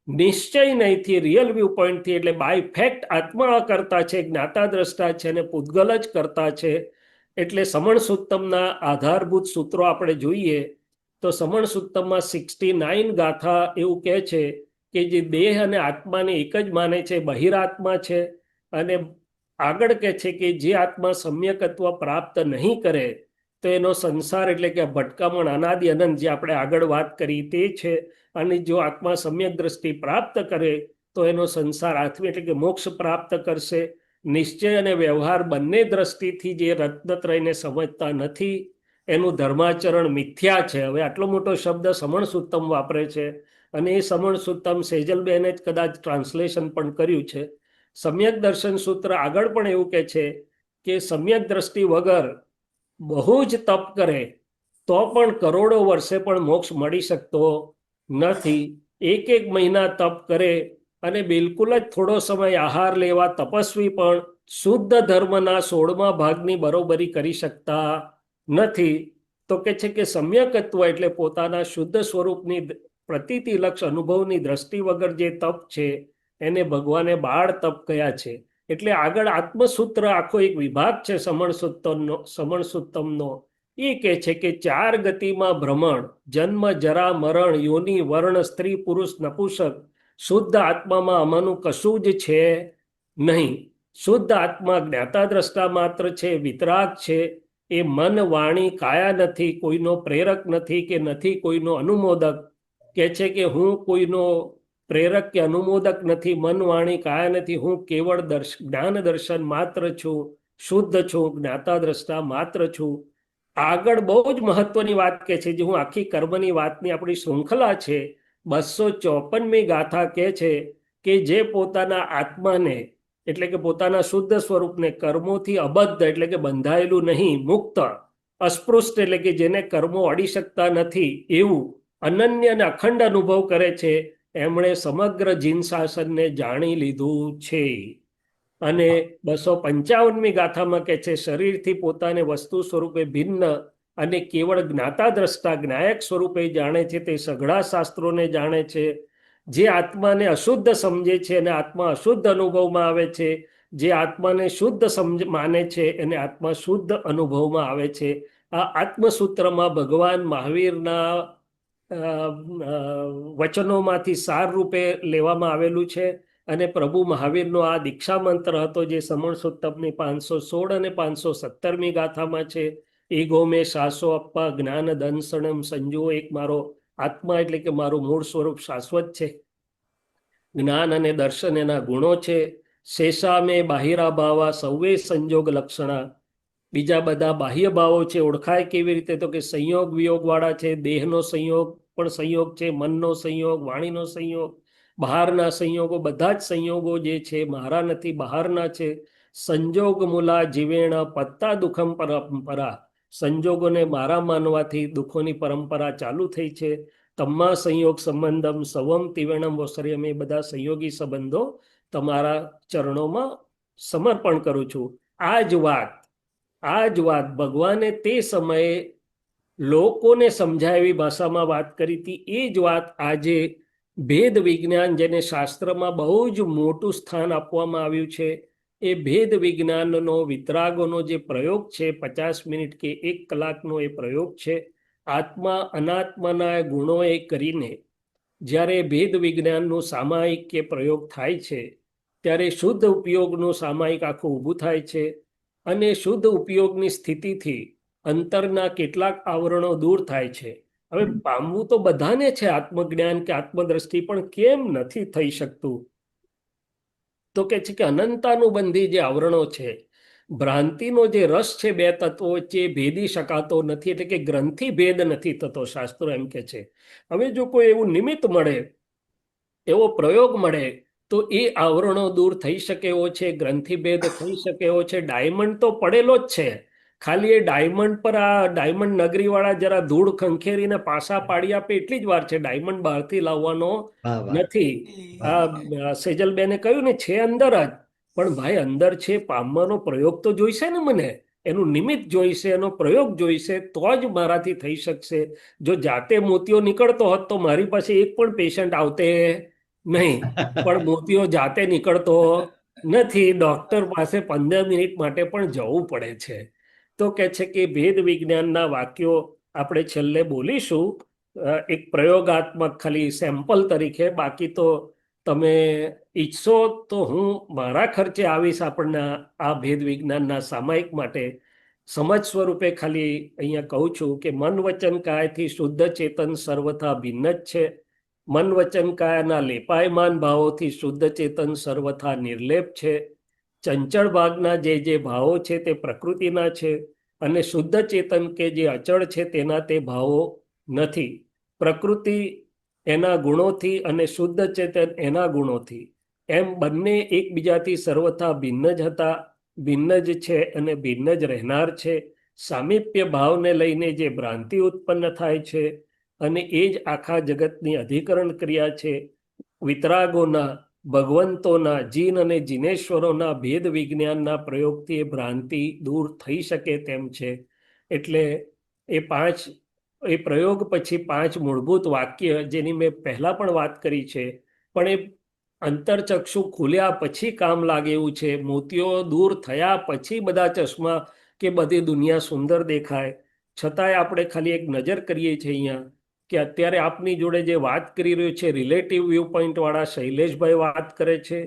નિશ્ચય નહીંથી, રિયલ વ્યૂ પોઈન્ટથી. એટલે બાય ફેક્ટ આત્મા કરતા છે, જ્ઞાતા દ્રષ્ટા છે અને પૂતગલ જ કરતા છે. એટલે સમણ સુત્તમના આધારભૂત સૂત્રો આપણે જોઈએ તો સમણ સુત્તમમાં 69 ગાથા એવું કહે છે કે જે દેહ અને આત્માને એક જ માને છે, બહિરાત્મા છે. અને આગળ કહે છે કે જે આત્મા સમ્યકત્વ પ્રાપ્ત નહીં કરે તો એનો સંસાર, એટલે કે ભટકામણ અનાદિ અનંત, જે આપણે આગળ વાત કરી તે છે. અને જો આત્મા સમ્યક દ્રષ્ટિ પ્રાપ્ત કરે તો એનો સંસાર આત્મી, એટલે કે મોક્ષ પ્રાપ્ત કરશે. નિશ્ચય અને વ્યવહાર બંને દ્રષ્ટિથી જે રત્નત્રયને સમજતા નથી એનું ધર્માચરણ મિથ્યા છે. હવે આટલો મોટો શબ્દ સમણ સુત્તમ વાપરે છે, અને એ સમણ સુત્તમ સેજલબેને જ કદાચ ટ્રાન્સલેશન પણ કર્યું છે. સમ્યક દર્શન સૂત્ર આગળ પણ એવું કહે છે કે સમ્યક દ્રષ્ટિ વગર બહુ જ તપ કરે તો પણ કરોડો વર્ષે પણ મોક્ષ મળી શકતો નથી. એક મહિના તપ કરે અને બિલકુલ જ થોડો સમય આહાર લેવા તપસ્વી પણ શુદ્ધ ધર્મના 16મા ભાગની બરોબરી કરી શકતા નથી. તો કે છે કે સમ્યકત્વ એટલે પોતાના શુદ્ધ સ્વરૂપની પ્રતીતિલક્ષ અનુભવની દ્રષ્ટિ વગર જે તપ છે એને ભગવાને બાળ તપ કહ્યા છે. એટલે આગળ આત્મસૂત્ર આખો એક વિભાગ છે સમણ સુત્તમનો. એ કહે છે કે 4 ગતિમાં ભ્રમણ, જન્મ જરા મરણ, યોનિ વર્ણ, સ્ત્રી પુરુષ નપુંસક, શુદ્ધ આત્મામાં આમાંનું કશું જ છે નહીં. શુદ્ધ આત્મા જ્ઞાતા દ્રષ્ટા માત્ર છે, વિતરાગ છે. એ મન વાણી કાયા નથી, કોઈનો પ્રેરક નથી કે નથી કોઈનો અનુમોદક. કે છે કે હું કોઈનો પ્રેરક કે અનુમોદક નથી, મન વાણી કાયા નથી, હું કેવળ જ્ઞાન દર્શન માત્ર છું, શુદ્ધ છું, જ્ઞાતા દ્રષ્ટા માત્ર છું. આગળ બહુ જ મહત્વની વાત કે છે, જે હું આખી કર્મની વાતની આપણી શૃંખલા છે, 254મી ગાથા કહે છે કે જે પોતાના આત્માને, એટલે કે પોતાના શુદ્ધ સ્વરૂપને કર્મોથી અબદ્ધ, એટલે કે બંધાયેલું નહીં, મુક્ત, અસ્પૃષ્ટ, એટલે કે જેને કર્મો અડી શકતા નથી એવું અનન્ય અને અખંડ અનુભવ કરે છે, એમણે સમગ્ર જીન શાસનને જાણી લીધું છે. અને 255મી ગાથામાં કહે છે શરીરથી પોતાને વસ્તુ સ્વરૂપે ભિન્ન અને કેવળ જ્ઞાતા દ્રષ્ટા જ્ઞાયક સ્વરૂપે જાણે છે, તે સઘળા શાસ્ત્રોને જાણે છે. જે આત્માને અશુદ્ધ સમજે છે અને આત્મા અશુદ્ધ અનુભવમાં આવે છે, જે આત્માને શુદ્ધ માને છે એને આત્મા શુદ્ધ અનુભવમાં આવે છે. આ આત્મસૂત્રમાં ભગવાન મહાવીરના વચનોમાંથી સાર રૂપે લેવામાં આવેલું છે. અને પ્રભુ મહાવીરનો આ દીક્ષા મંત્ર હતો, જે સમણ સુત્તમની 516 અને 517મી ગાથામાં છે. ઈગો મેં શાસો અપ્પા જ્ઞાન દંસણમ સંજો, એક મારો આત્મા એટલે કે મારું મૂળ સ્વરૂપ શાશ્વત છે, જ્ઞાન અને દર્શન એના ગુણો છે. શેષા મેં બાહિરા ભાવા સૌવે સંજોગ લક્ષણા, બીજા બધા બાહ્ય ભાવો છે, ઓળખાય કેવી રીતે? તો કે સંયોગ વિયોગ વાળા છે. દેહનો સંયોગ પણ સંયોગ છે, મનનો સંયોગ, વાણીનો સંયોગ, બહારના સંયોગો, બધા જ સંયોગો જે છે મારા નથી, બહારના છે. સંજોગ મૂલા જીવેણા પત્તા દુઃખમ પરંપરા, સંજોગોને મારા માનવાથી દુઃખોની પરંપરા ચાલુ થઈ છે. તમ્મા સંયોગ સંબંધમ સવમ તિવેણમ વસર્યમ, એ બધા સંયોગી સંબંધો તમારા ચરણોમાં સમર્પણ કરું છું. આ જ વાત ભગવાને તે સમયે લોકોને સમજાય એવી ભાષામાં વાત કરી હતી. એ જ વાત આજે ભેદ વિજ્ઞાન, જેને શાસ્ત્રમાં બહુ જ મોટું સ્થાન આપવામાં આવ્યું છે, એ ભેદ વિજ્ઞાનનો વિતરાગોનો જે પ્રયોગ છે, 50 મિનિટ કે 1 કલાકનો એ પ્રયોગ છે. આત્મા અનાત્માના ગુણોએ કરીને જ્યારે ભેદ વિજ્ઞાનનું સામાયિક કે પ્રયોગ થાય છે, ત્યારે શુદ્ધ ઉપયોગનું સામાયિક આખું ઊભું થાય છે. અને શુદ્ધ ઉપયોગની સ્થિતિથી અંતરના કેટલાક આવરણો દૂર થાય છે. હવે પામવું તો બધાને છે આત્મજ્ઞાન કે આત્મદ્રષ્ટિ, પણ કેમ નથી થઈ શકતું? તો કે છે કે અનંતાનુબંધી જે આવરણો છે, ભ્રાંતિનો જે રસ છે બે તત્વો વચ્ચે એ ભેદી શકાતો નથી, એટલે કે ગ્રંથિ ભેદ નથી થતો, શાસ્ત્રો એમ કે છે. હવે જો કોઈ એવું નિમિત્ત મળે, એવો પ્રયોગ મળે, તો એ આવરણો દૂર થઈ શકે એવો છે, ગ્રંથિભેદ થઈ શકે એવો છે. ડાયમંડ તો પડેલો જ છે, ખાલી એ ડાયમંડ પર આ ડાયમંડ નગરીવાળા જરા ધૂળ ખંખેરીને પાસા પાડી આપે એટલી જ વાર છે, ડાયમંડ બહારથી લાવવાનો વાહ વાહ નથી. આ સેજલબેને કહ્યું ને, છે અંદર જ, પણ ભાઈ અંદર છે, પામવાનો પ્રયોગ તો જોઈશે ને, મને એનું નિમિત્ત જોઈશે, એનો પ્રયોગ જોઈશે, તો જ મારાથી થઈ શકશે. જો જાતે મોતિયો નીકળતો હોત તો મારી પાસે એક પણ પેશન્ટ આવતે નહીં, પણ મોતિયો જાતે નીકળતો નથી, ડોક્ટર પાસે 15 મિનિટ માટે પણ જવું પડે છે. તો કે છે કે ભેદ વિજ્ઞાનના વાક્યો આપણે છેલ્લે બોલીશું, એક પ્રયોગાત્મક ખાલી સેમ્પલ તરીકે. બાકી તો તમે ઈચ્છો તો હું મારા ખર્ચે આવીશ આપણને આ ભેદ વિજ્ઞાનના સામાયિક માટે. સમજ સ્વરૂપે ખાલી અહીંયા કહું છું કે મન વચન કાયથી શુદ્ધ ચેતન સર્વથા ભિન્ન જ છે. મન વચન કાયના લેપાયમાન ભાવોથી શુદ્ધ ચેતન સર્વથા નિર્લેપ છે. ચંચળ ભાગના જે ભાવો છે તે પ્રકૃતિના છે, અને શુદ્ધ ચેતન કે જે અચળ છે તેના તે ભાવો નથી. પ્રકૃતિ એના ગુણોથી અને શુદ્ધ ચેતન એના ગુણોથી, એમ બંને એકબીજાથી સર્વથા ભિન્ન જ હતા, ભિન્ન જ છે અને ભિન્ન જ રહેનાર છે. સામીપ્ય ભાવને લઈને જે ભ્રાંતિ ઉત્પન્ન થાય છે, અને એ જ આખા જગતની અધિકરણ ક્રિયા છે. વિતરાગોના, ભગવંતોના, જીન અને જીનેશ્વરોના ભેદ વિજ્ઞાનના પ્રયોગથી એ ભ્રાંતિ દૂર થઈ શકે તેમ છે. એટલે એ પ્રયોગ પછી 5 મૂળભૂત વાક્ય, જેની મેં પહેલા પણ વાત કરી છે, પણ એ અંતરચક્ષુ ખુલ્યા પછી કામ લાગે એવું છે. મોતિયો દૂર થયા પછી બધા ચશ્મા કે બધી દુનિયા સુંદર દેખાય. છતાંય આપણે ખાલી એક નજર કરીએ છીએ અહીંયા કે અત્યારે આપની જોડે જે વાત કરી રહ્યું છે, રિલેટિવ વ્યૂ પોઈન્ટ વાળા શૈલેષભાઈ વાત કરે છે.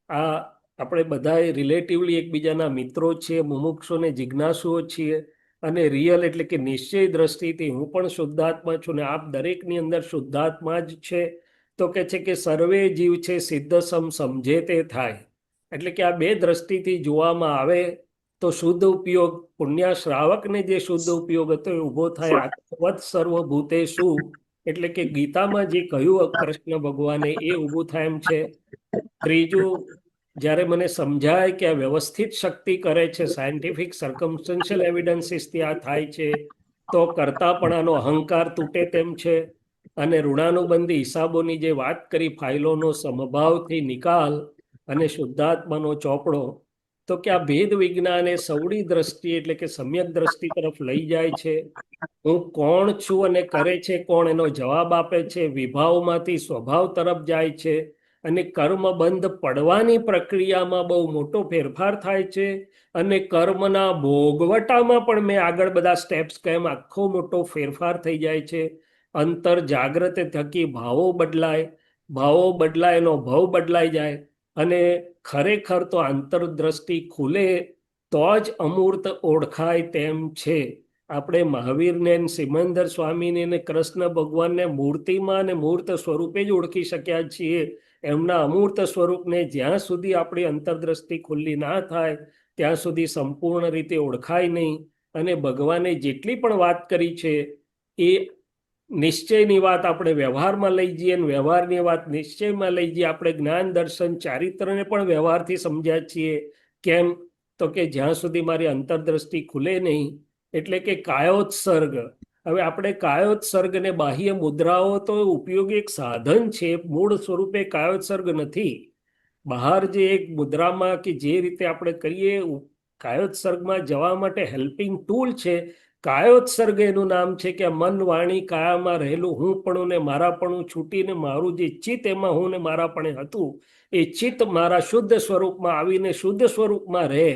આ આપણે બધા રિલેટિવલી એકબીજાના મિત્રો છીએ, મુમુક્ષુને જિજ્ઞાસુઓ છીએ, અને રિયલ એટલે કે નિશ્ચય દ્રષ્ટિથી હું પણ શુદ્ધાત્મા છું ને આપ દરેકની અંદર શુદ્ધાત્મા જ છે. તો કે છે કે સર્વે જીવ છે સિદ્ધ સમજે તે થાય. એટલે કે આ બે દ્રષ્ટિથી જોવામાં આવે તો શુદ્ધ ઉપયોગ, પુણ્ય શ્રાવકને જે શુદ્ધ ઉપયોગ હતો એ ઊભો થાય. આત્મવત સર્વભૂતેષુ, એટલે કે ગીતામાં જે કહ્યું કૃષ્ણ ભગવાને, એ ઊભું થાય એમ છે. ત્રીજું, જ્યારે મને સમજાય કે આ વ્યવસ્થિત શક્તિ કરે છે, સાયન્ટિફિક સર્કમસ્ટન્શિયલ એવિડન્સીસથી આ થાય છે, તો કરતાપણાનો અહંકાર તૂટે તેમ છે. અને ઋણાનુબંધી હિસાબોની જે વાત કરી, ફાઇલોનો સમભાવથી નિકાલ અને શુદ્ધાત્માનો ચોપડો, તો કે આ ભેદ વિજ્ઞાન એ સવડી દ્રષ્ટિ એટલે કે સમ્યક દ્રષ્ટિ તરફ લઈ જાય છે. હું કોણ છું અને કરે છે કોણ, એનો જવાબ આપે છે. વિભાવમાંથી સ્વભાવ તરફ જાય છે, અને કર્મબંધ પડવાની પ્રક્રિયામાં બહુ મોટો ફેરફાર થાય છે. અને કર્મના ભોગવટામાં પણ મેં આગળ બધા સ્ટેપ્સ કેમ આખો મોટો ફેરફાર થઈ જાય છે. અંતર જાગ્રત થકી ભાવો બદલાય, ભાવો બદલાય એનો ભાવ બદલાઈ જાય, અને ખરેખર તો આંતરદ્રષ્ટિ ખુલે તો જ અમૂર્ત ઓળખાય તેમ છે. આપણે મહાવીરને, સિમંદર સ્વામીને ને કૃષ્ણ ભગવાનને મૂર્તિમાં અને મૂર્ત સ્વરૂપે જ ઓળખી શક્યા છીએ. એમના અમૂર્ત સ્વરૂપને જ્યાં સુધી આપણી અંતરદ્રષ્ટિ ખુલ્લી ના થાય ત્યાં સુધી સંપૂર્ણ રીતે ઓળખાય નહીં. અને ભગવાને જેટલી પણ વાત કરી છે એ નિશ્ચયની વાત આપણે વ્યવહારમાં લઈ જઈએ, અને વ્યવહારની વાત નિશ્ચયમાં લઈ જઈએ. આપણે જ્ઞાન, દર્શન, ચારિત્રને પણ વ્યવહારથી સમજ્યા છીએ. કેમ? તો કે જ્યાં સુધી મારી અંતરદ્રષ્ટિ ખુલે નહીં. એટલે કે કાયોત્સર્ગ. હવે આપણે કાયોત્સર્ગ ને બાહ્ય મુદ્રાઓ તો ઉપયોગી એક સાધન છે, મૂળ સ્વરૂપે કાયોત્સર્ગ નથી. બહાર જે એક મુદ્રામાં કે જે રીતે આપણે કરીએ, કાયોત્સર્ગમાં જવા માટે હેલ્પિંગ ટૂલ છે. કાયોત્સર્ગ એનું નામ છે કે મન, વાણી, કાયામાં રહેલું હું પણ ને મારાપણું છૂટીને મારું જે ચિત્ત એમાં હું ને મારાપણે હતું, એ ચિત્ત મારા શુદ્ધ સ્વરૂપમાં આવીને શુદ્ધ સ્વરૂપમાં રહે,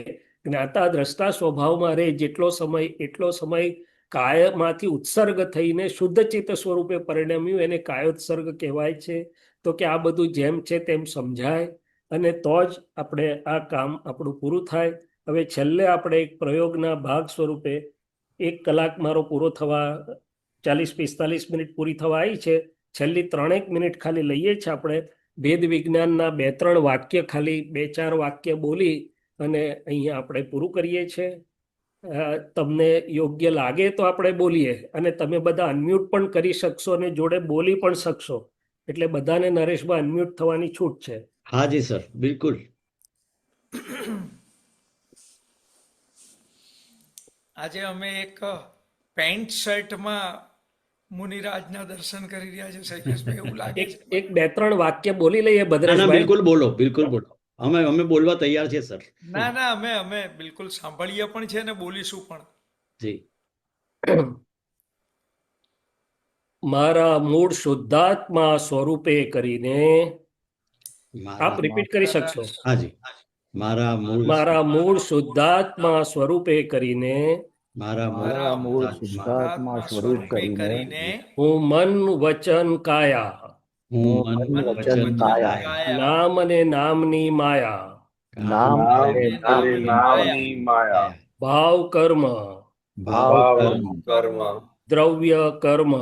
જ્ઞાતા દ્રષ્ટા સ્વભાવમાં રહે. જેટલો સમય એટલો સમય કાયમાંથી ઉત્સર્ગ થઈને શુદ્ધ ચિત્ત સ્વરૂપે પરિણમ્યું, એને કાયોત્સર્ગ કહેવાય છે. તો કે આ બધું જેમ છે તેમ સમજાય, અને તો જ આપણે આ કામ આપણું પૂરું થાય. હવે છેલ્લે આપણે એક પ્રયોગના ભાગ સ્વરૂપે 1 કલાક મારો પૂરો થવા, 40-45 મિનિટ પૂરી થવા આવી છે. છેલ્લી 3 મિનિટ ખાલી લઈએ છીએ આપણે. વેદ વિજ્ઞાનના 2-3 વાક્ય, ખાલી 2-4 વાક્ય બોલી અને અહીંયા આપણે પૂરું કરીએ છીએ. તમને યોગ્ય લાગે તો આપણે બોલીએ, અને તમે બધા અનમ્યુટ પણ કરી શકશો અને જોડે બોલી પણ શકશો. એટલે બધાને નરેશભાઈ અનમ્યુટ થવાની છૂટ છે. હા જી સર, બિલકુલ. આજે અમે એક પેન્ટ શર્ટમાં મુનિરાજના દર્શન કરી રહ્યા છે શૈલેષભાઈ, એવું લાગે એક છે. એક 2-3 વાક્ય બોલી લઈએ ના ના, ભદ્રેશભાઈ. બિલકુલ બોલો, બિલકુલ બોલો. અમે બોલવા તૈયાર છીએ સર. ના ના, અમે બિલકુલ સાંભળીએ પણ છે ને બોલીશું પણ. જી. મારા મૂળ શુદ્ધાત્મા સ્વરૂપે કરીને, આપ રિપીટ કરી શકશો. હા જી. મારા મૂળ શુદ્ધાત્મા સ્વરૂપે કરીને મારા મારા મૂળ શુદ્ધાત્મા સ્વરૂપ સ્વરૂપ કરીને હું મન વચન કાયા હું મન વચન કાયા નામ અને નામની માયા નામ અને નામની માયા ભાવ કર્મ ભાવ કર્મ દ્રવ્ય કર્મ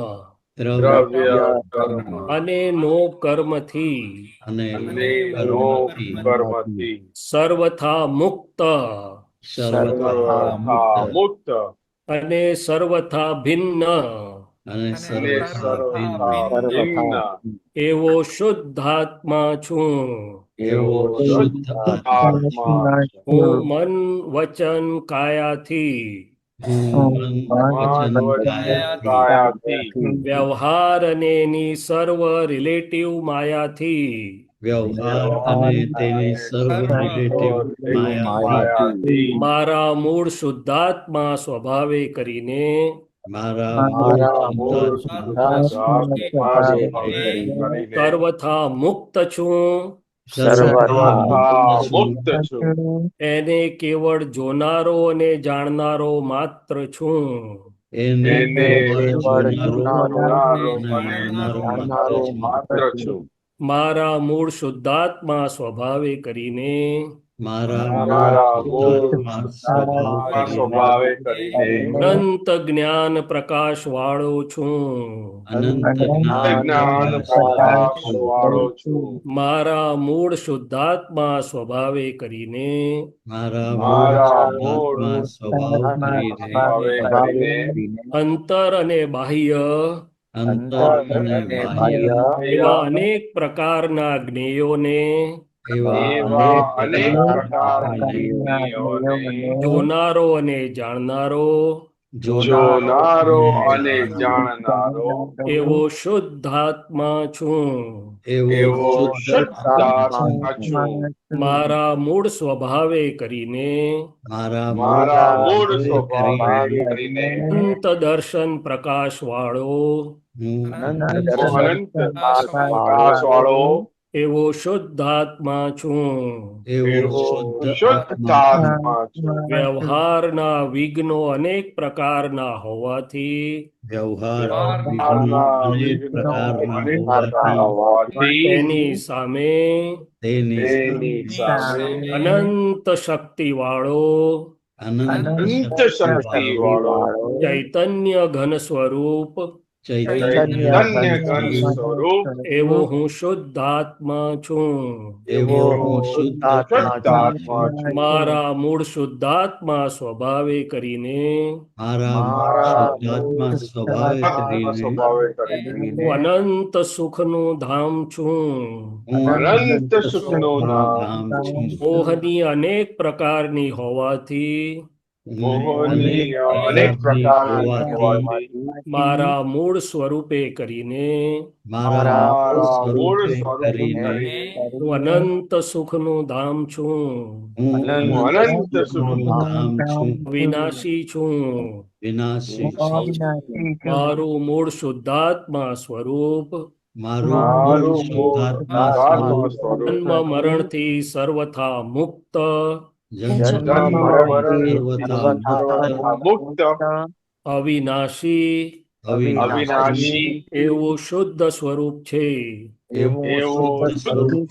દ્રવ્ય કર્મ અને નો કર્મથી અને કર્મથી સર્વથા મુક્ત સર્વથા મુક્ત અને સર્વથા ભિન્ન અને સર્વથા ભિન્ન એવો શુદ્ધાત્મા છું. એવો શુદ્ધ આત્મા હું મન વચન કાયાથી હું મન વચન કાયાથી વ્યવહાર અને એની સર્વ રિલેટિવ માયાથી વ્યવહાર અને તેની સર્વ રિલેટિવ માયાથી મારા મૂળ શુદ્ધાત્મા સ્વભાવે કરીને મારા મૂળ સર્વથા મુક્ત છું. મુક્ત છું એને કેવળ જોનારો અને જાણનારો માત્ર છું. એને કેવળ જોનારો અને જાણનારો માત્ર છું. મારા મૂળ શુદ્ધાત્મા સ્વભાવે કરીને મારા મૂળ સ્વભાવે કરીને અનંત જ્ઞાન પ્રકાશ વાળો છું. અનંત જ્ઞાન પ્રકાશ વાળો છું. મારા મૂળ શુદ્ધાત્મા સ્વભાવે કરીને મારા મૂળ સ્વભાવે કરીને અંતર અને બાહ્ય અંતર અને બાહ્ય એવા અનેક પ્રકારના જ્ઞેયોને એવા અનેક પ્રકારના જ્ઞેયોને જોનારો અને જાણનારો જોનારો અને જાણનારો એવો શુદ્ધાત્મા છું. એવો શુદ્ધાત્મા છું. મારા મૂળ સ્વભાવે કરીને મારા મૂળ સ્વભાવે કરીને અંત દર્શન પ્રકાશ વાળો અનંત પ્રકાશ વાળો એવો શુદ્ધાત્મા છું. એવો શુદ્ધાત્મા છું. વ્યવહારના વિઘ્નો અનેક પ્રકારના હોવાથી તેની સામે અનંત શક્તિ વાળો અનંત શક્તિ વાળો ચૈતન્ય ઘન સ્વરૂપ ચૈતન્ય ઘન સ્વરૂપ એવો હું શુદ્ધાત્મા છું. એવો શુદ્ધાત્મા છું. મારા મૂળ શુદ્ધાત્મા સ્વભાવે કરીને સ્વભાવે કરીને હું અનંત સુખનું ધામ છું. અનંત સુખનું ધામ છું. મોહની અનેક પ્રકારની હોવાથી મોહની અનેક પ્રકારની હોવાથી મારા મૂળ સ્વરૂપે કરીને મારા મૂળ સ્વરૂપે હું અનંત સુખનું ધામ છું. હું અનંત સુખનું ધામ છું. વિનાશી છું. મારું મૂળ શુદ્ધાત્મા સ્વરૂપ મારું શુદ્ધાત્મા સ્વરૂપ જન્મ મરણથી સર્વથા મુક્ત મુક્ત અવિનાશી અવિનાશી એવું શુદ્ધ સ્વરૂપ છે. એવું શુદ્ધ સ્વરૂપ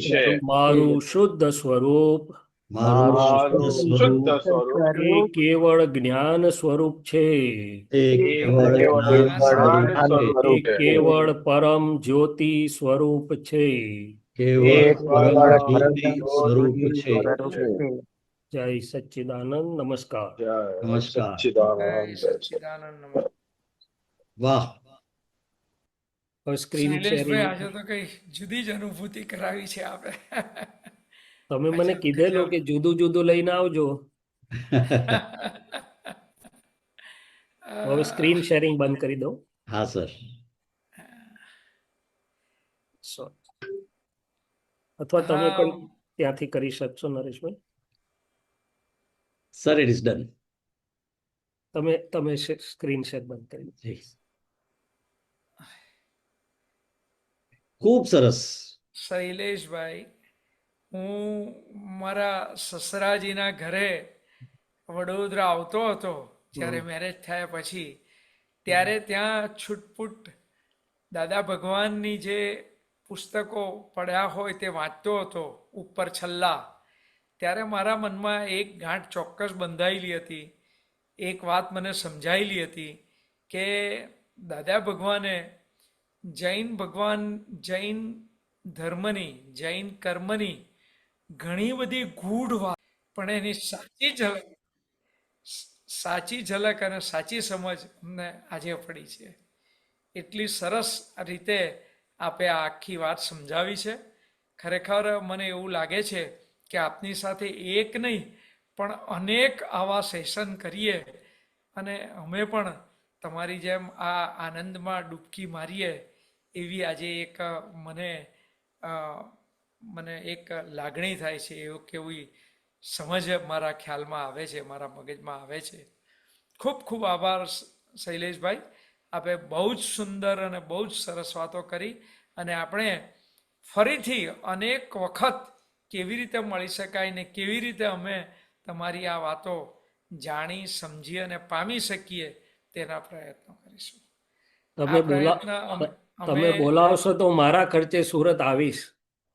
છે. મારું શુદ્ધ સ્વરૂપ મારું શુદ્ધ સ્વરૂપ એ કેવળ જ્ઞાન સ્વરૂપ છે. એ કેવળ પરમ જ્યોતિ સ્વરૂપ છે. કેવળ એક પરમ પરમ જ્યોતિ જ્યોતિ સ્વરૂપ છે. સ્વરૂપ છે. જય સચ્ચિદાનંદ. નમસ્કાર. જય નમસ્કાર. સચ્ચિદાનંદ. સચ્ચિદાનંદ નમઃ. વાહ, હવે સ્ક્રીન શૈલેષભાઈ શેરિંગ આજે તો કઈ જુદી જ અનુભૂતિ કરાવી છે આપે. તમે મને ગજબ, કીધેલું ગજબ. કે જુદું જુદું લઈને આવજો. હવે સ્ક્રીન શેરિંગ બંધ કરી દઉં. હા સર. અથવા તમે હા, પણ ત્યાંથી કરી શકશો Nareshbhai. Sir it is done. તમે સ્ક્રીન શેર બંધ કરી દો. ખૂબ સરસ. શૈલેષભાઈ, હું મારા સસરાજીના ઘરે વડોદરા આવતો હતો જ્યારે મેરેજ થયા પછી. ત્યારે ત્યાં છૂટપૂટ દાદા ભગવાનની જે પુસ્તકો પડ્યા હોય તે વાંચતો હતો ઉપર છલ્લા. ત્યારે મારા મનમાં એક ગાંઠ ચોક્કસ બંધાયેલી હતી. એક વાત મને સમજાયેલી હતી કે દાદા ભગવાને જૈન ધર્મની, જૈન કર્મની ઘણી બધી ગૂઢ વાત, પણ એની સાચી ઝલક અને સાચી સમજ અમને આજે પડી છે. એટલી સરસ રીતે આપે આ આખી વાત સમજાવી છે. ખરેખર મને એવું લાગે છે કે આપની સાથે એક નહીં પણ અનેક આવા સેશન કરીએ અને અમે પણ તમારી જેમ આ આનંદમાં ડૂબકી મારીએ એવી આજે એક મને એક લાગણી થાય છે. એવું કેવી સમજ મારા ખ્યાલમાં આવે છે, મારા મગજમાં આવે છે. ખૂબ ખૂબ આભાર શૈલેષભાઈ. આપે બહુ જ સુંદર અને બહુ જ સરસ વાતો કરી અને આપણે ફરીથી અનેક વખત કેવી રીતે મળી શકાય ને કેવી રીતે અમે તમારી આ વાતો જાણી, સમજી અને પામી શકીએ તેના પ્રયત્નો કરીશું. આ પ્રયત્ન તમે બોલાવશો તો મારા ખર્ચે સુરત આવીશ.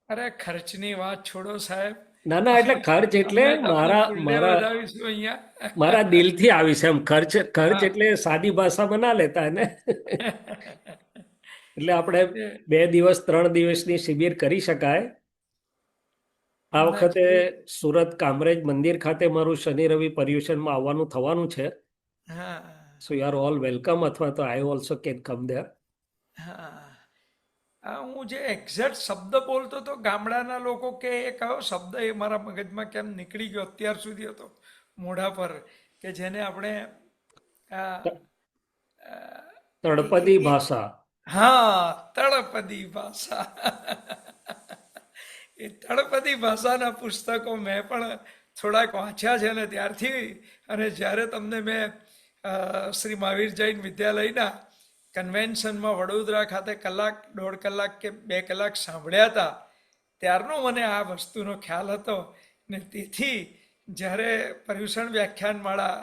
અરે ખર્ચની વાત છોડો સાહેબ. ના ના, એટલે ખર્ચ એટલે અમે તમને full day મારા વધાવીશું અહીંયા. મારા દિલથી આવીશ એમ. ખર્ચ એટલે સાદી ભાષામાં ના લેતા ને. એટલે આપણે 2 દિવસ 3 દિવસની શિબિર કરી શકાય. આ વખતે સુરત કામરેજ મંદિર ખાતે મારું શનિ રવિ પર્યુષણમાં આવવાનું થવાનું છે. હા so you are all welcome. અથવા તો I also can come there. હા, હું જે એક્ઝેક્ટ શબ્દ બોલતો તો ગામડાના લોકો કે એ કયો શબ્દ એ મારા મગજમાં કેમ નીકળી ગયો અત્યાર સુધી હતો મોઢા પર, કે જેને આપણે તળપદી ભાષા. હા, તળપદી ભાષા. એ તળપદી ભાષાના પુસ્તકો મેં પણ થોડાક વાંચ્યા છે ને ત્યારથી. અને જ્યારે તમને મેં શ્રી મહાવીર જૈન વિદ્યાલયના કન્વેન્શનમાં વડોદરા ખાતે 1.5 કલાક કે 2 કલાક સાંભળ્યા હતા, ત્યારનો મને આ વસ્તુનો ખ્યાલ હતો. ને તેથી જ્યારે પર્યુષણ વ્યાખ્યાનમાળા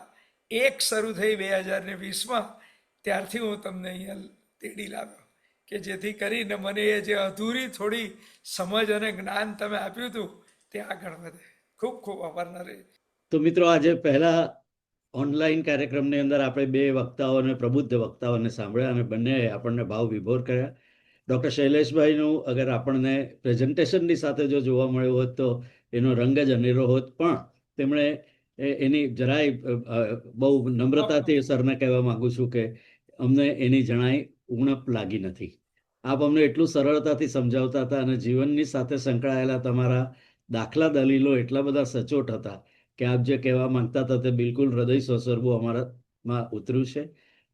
1 શરૂ થઈ 2020માં, ત્યારથી હું તમને અહીંયા તેડી લાવ્યો કે જેથી કરીને મને એ જે અધૂરી થોડી સમજ અને જ્ઞાન તમે આપ્યું હતું તે આગળ વધે. ખૂબ ખૂબ આભાર નરેશ. તો મિત્રો, આજે પહેલા ઓનલાઈન કાર્યક્રમની અંદર આપણે 2 વક્તાઓને, પ્રબુદ્ધ વક્તાઓને સાંભળ્યા અને બંને આપણને ભાવ વિભોર કર્યા. ડૉક્ટર શૈલેષભાઈનું અગર આપણને પ્રેઝન્ટેશનની સાથે જો જોવા મળ્યું હોત તો એનો રંગ જ અનેરો હોત, પણ તેમણે એની જરાય બહુ નમ્રતાથી સરને કહેવા માંગુ છું કે અમને એની જણાય ઉણપ લાગી નથી. આપ અમને એટલું સરળતાથી સમજાવતા હતા અને જીવનની સાથે સંકળાયેલા તમારા દાખલા દલીલો એટલા બધા સચોટ હતા કે આપ જે કહેવા માંગતા હતા તે બિલકુલ હૃદય સ્વસર્બુ અમારામાં ઉતર્યું છે.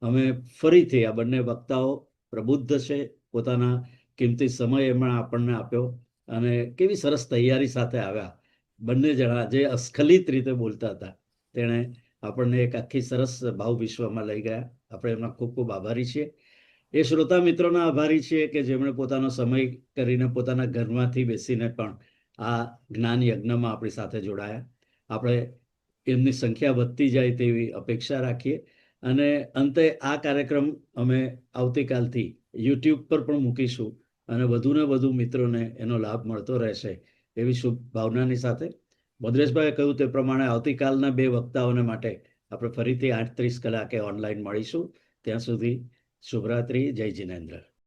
અમે ફરીથી આ બંને વક્તાઓ પ્રબુદ્ધ છે, પોતાના કિંમતી સમય એમણે આપણને આપ્યો અને કેવી સરસ તૈયારી સાથે આવ્યા. બંને જણા જે અસ્ખલિત રીતે બોલતા હતા તેણે આપણને એક આખી સરસ ભાવ વિશ્વમાં લઈ ગયા. આપણે એમના ખૂબ ખૂબ આભારી છીએ. એ શ્રોતા મિત્રોના આભારી છીએ કે જેમણે પોતાનો સમય કરીને પોતાના ઘરમાંથી બેસીને પણ આ જ્ઞાન યજ્ઞમાં આપણી સાથે જોડાયા. આપણે એમની સંખ્યા વધતી જાય તેવી અપેક્ષા રાખીએ. અને અંતે આ કાર્યક્રમ અમે આવતીકાલથી યુટ્યુબ પર પણ મૂકીશું અને વધુને વધુ મિત્રોને એનો લાભ મળતો રહેશે એવી શુભ ભાવનાની સાથે ભદ્રેશભાઈએ કહ્યું તે પ્રમાણે આવતીકાલના 2 વક્તાઓને માટે આપણે ફરીથી 8:30 કલાકે ઓનલાઈન મળીશું. ત્યાં સુધી શુભરાત્રી. જય જિનેન્દ્ર.